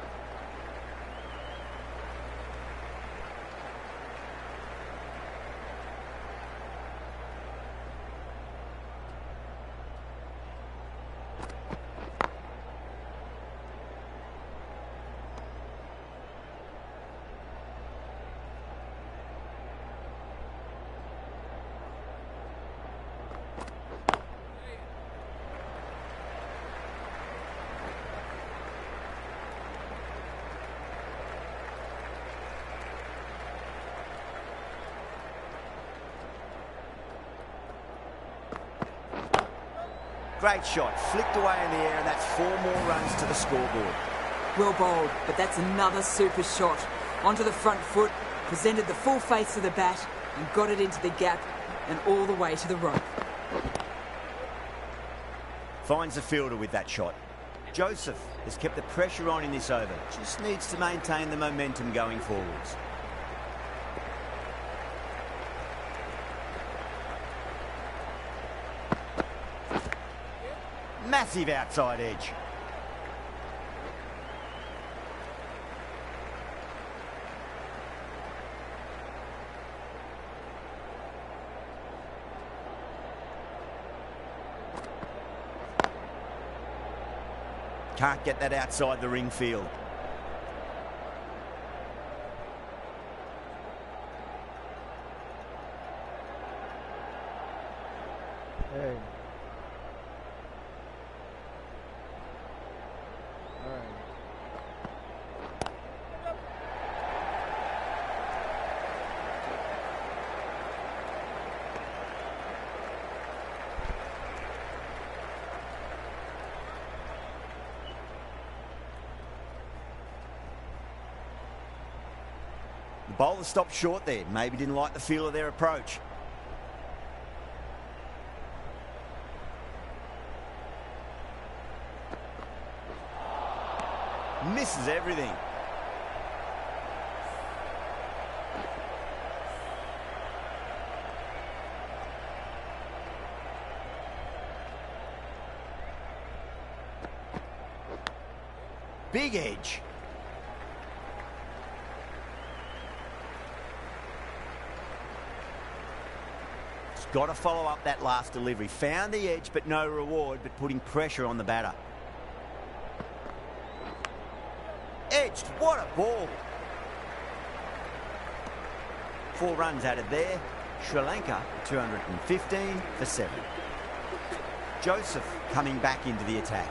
Great shot, flicked away in the air, and that's 4 more runs to the scoreboard. Well bowled, but that's another super shot. Onto the front foot, presented the full face of the bat, and got it into the gap, and all the way to the rope. Finds the fielder with that shot. Joseph has kept the pressure on in this over. Just needs to maintain the momentum going forwards. Massive outside edge. Can't get that outside the ring field. Hey. All right. The bowler stopped short there. Maybe didn't like the feel of their approach. Misses everything. Big edge. Got to follow up that last delivery. Found the edge, but no reward, but putting pressure on the batter. Edged. What a ball. 4 runs added there. Sri Lanka 215 for 7. Joseph coming back into the attack.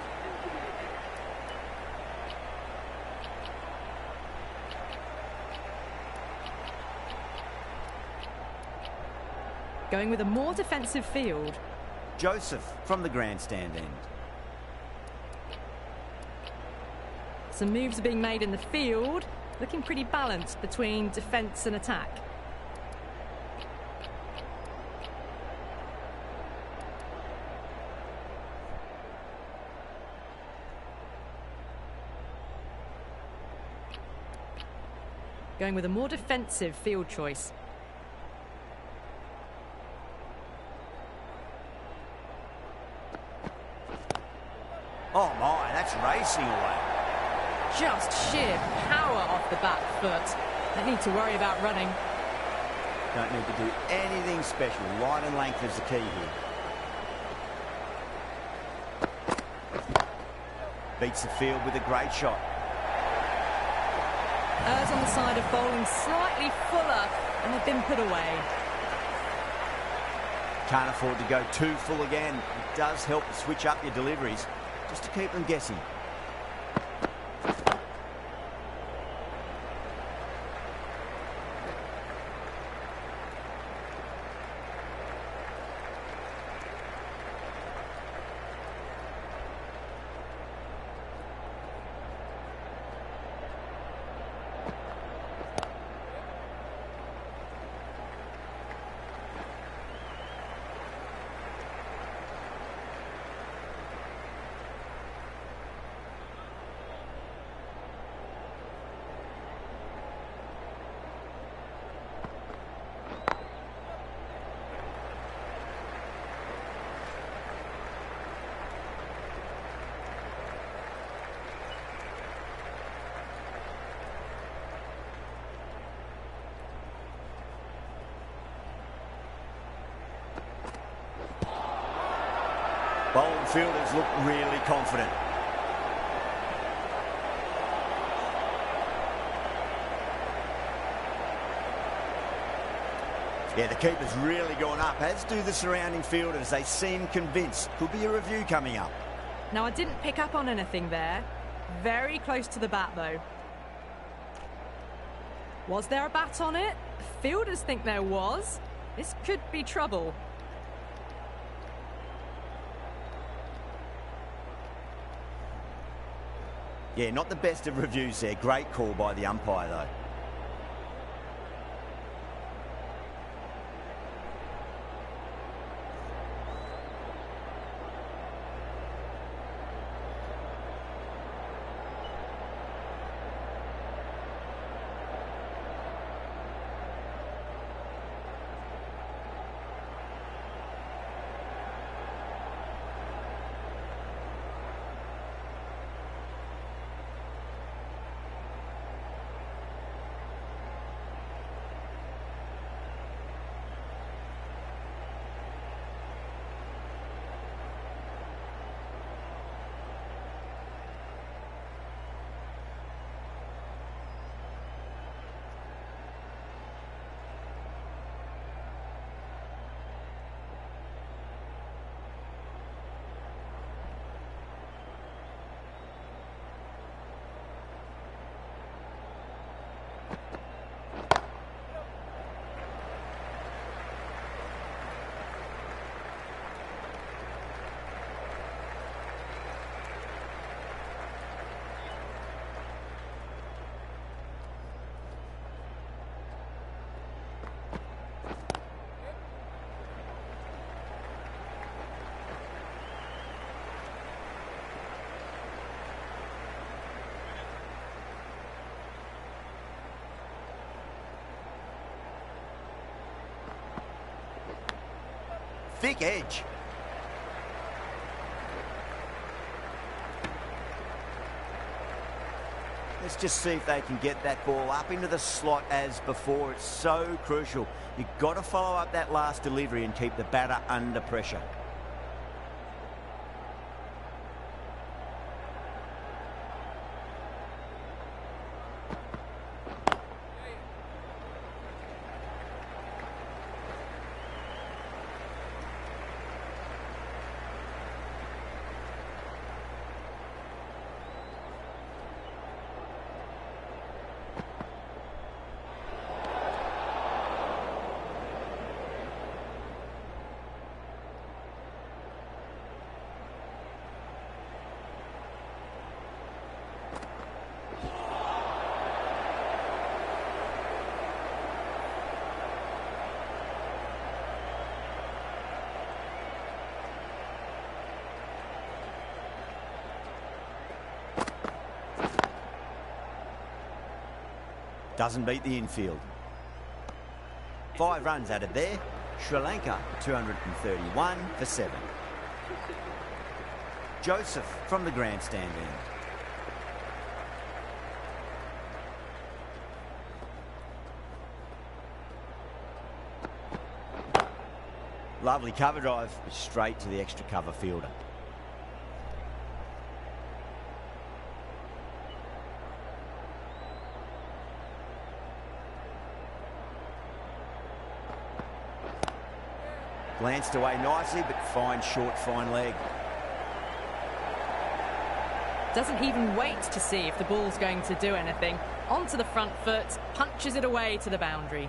Going with a more defensive field. Joseph from the grandstand end. Some moves are being made in the field, looking pretty balanced between defence and attack. Going with a more defensive field choice. Oh my, that's racing away. Just sheer power off the back foot. Don't need to worry about running. Don't need to do anything special. Line and length is the key here. Beats the field with a great shot. Errs on the side of bowling slightly fuller, and they've been put away. Can't afford to go too full again. It does help to switch up your deliveries, just to keep them guessing. Bowling fielders look really confident. Yeah, the keeper's really gone up, as do the surrounding fielders. They seem convinced. Could be a review coming up. Now, I didn't pick up on anything there. Very close to the bat, though. Was there a bat on it? Fielders think there was. This could be trouble. Yeah, not the best of reviews there. Great call by the umpire, though. Thick edge. Let's just see if they can get that ball up into the slot as before. It's so crucial. You've got to follow up that last delivery and keep the batter under pressure. Doesn't beat the infield. 5 runs added there. Sri Lanka 231 for 7. Joseph from the grandstand end. Lovely cover drive, straight to the extra cover fielder. Glanced away nicely, but fine short, fine leg. Doesn't even wait to see if the ball's going to do anything. Onto the front foot, punches it away to the boundary.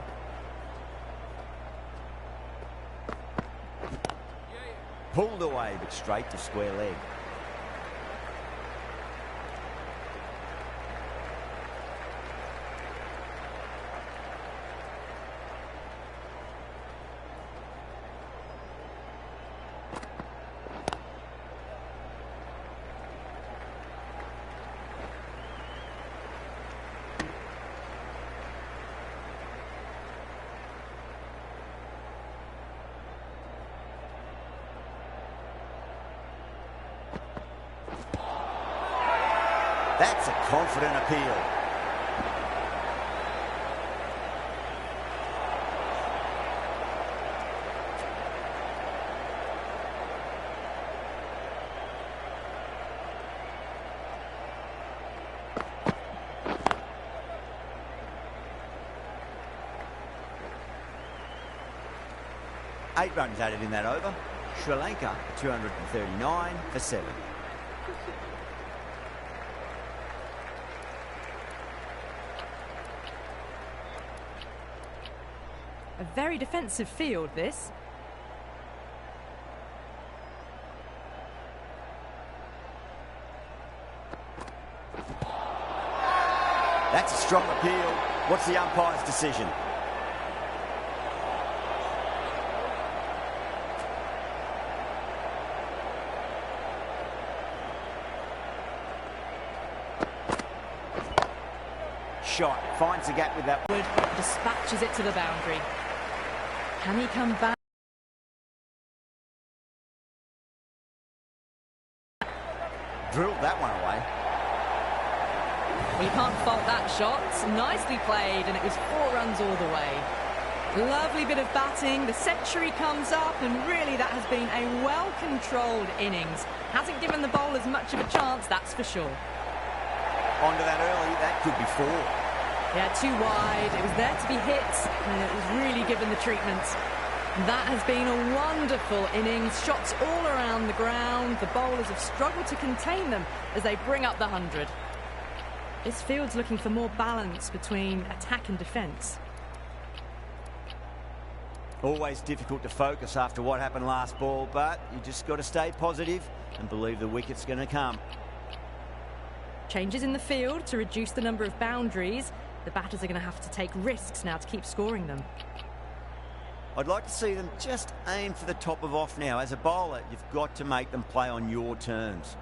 Pulled away, but straight to square leg. That's a confident appeal. Eight runs added in that over. Sri Lanka 239 for 7. A very defensive field, this. That's a strong appeal. What's the umpire's decision? Shot. Finds the gap with that. Dispatches it to the boundary. Can he come back? Drilled that one away. Well, you can't fault that shot. Nicely played, and it was 4 runs all the way. Lovely bit of batting. The century comes up, and really that has been a well-controlled innings. Hasn't given the bowlers much of a chance, that's for sure. Onto that early, that could be 4. Yeah, too wide. It was there to be hit, and it was really given the treatment. That has been a wonderful innings. Shots all around the ground. The bowlers have struggled to contain them as they bring up the 100. This field's looking for more balance between attack and defence. Always difficult to focus after what happened last ball, but you just got to stay positive and believe the wicket's going to come. Changes in the field to reduce the number of boundaries. The batters are going to have to take risks now to keep scoring them. I'd like to see them just aim for the top of off now. As a bowler, you've got to make them play on your terms.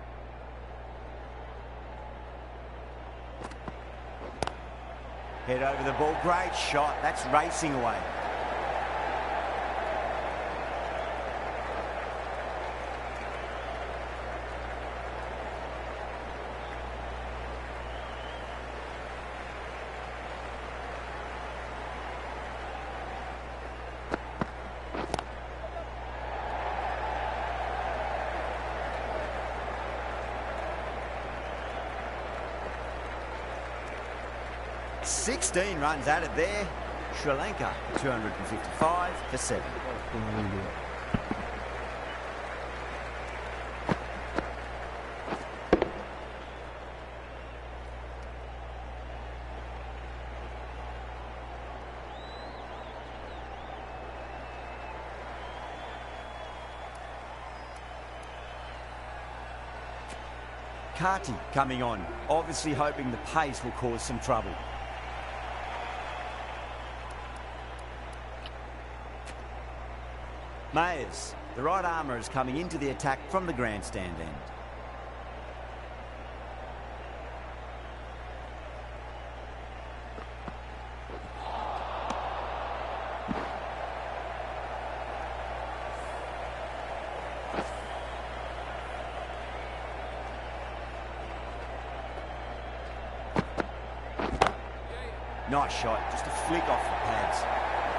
Head over the ball. Great shot. That's racing away. $16 runs added there. Sri Lanka 255 for 7. Karti coming on, obviously hoping the pace will cause some trouble. Mayers, the right armour, is coming into the attack from the grandstand end. Nice shot, just a flick off the pads.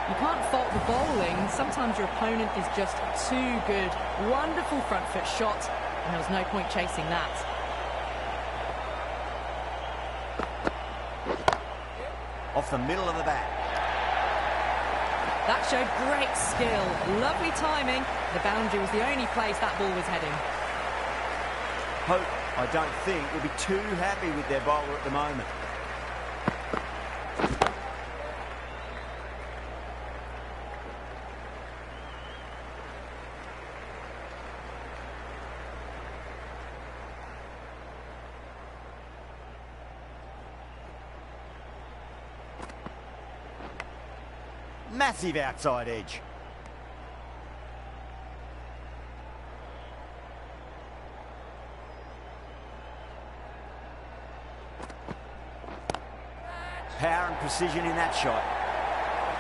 You can't fault the bowling. Sometimes your opponent is just too good. Wonderful front foot shot, and there was no point chasing that. Off the middle of the bat. That showed great skill. Lovely timing. The boundary was the only place that ball was heading. Hope, I don't think, will be too happy with their bowler at the moment. Massive outside edge. Power and precision in that shot.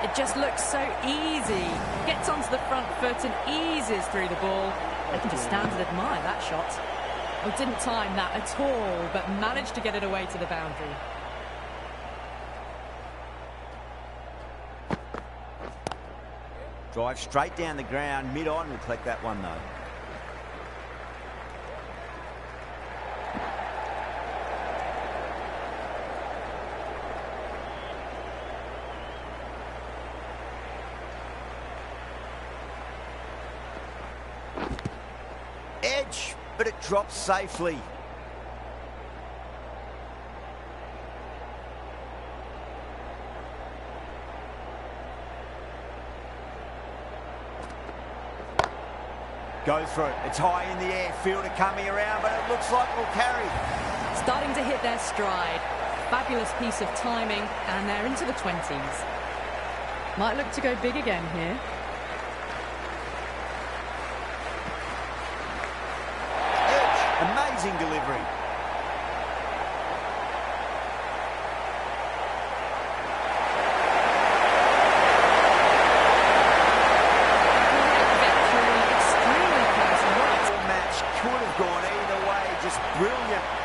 It just looks so easy. Gets onto the front foot and eases through the ball. They can just stand and admire that shot. Oh, didn't time that at all, but managed to get it away to the boundary. Drive straight down the ground, mid-on will collect that one though. Edge, but it drops safely. Goes for it. It's high in the air. Fielder coming around, but it looks like it will carry. Starting to hit their stride. Fabulous piece of timing, and they're into the 20s. Might look to go big again here. Edge, amazing delivery. Could have gone either way, just brilliant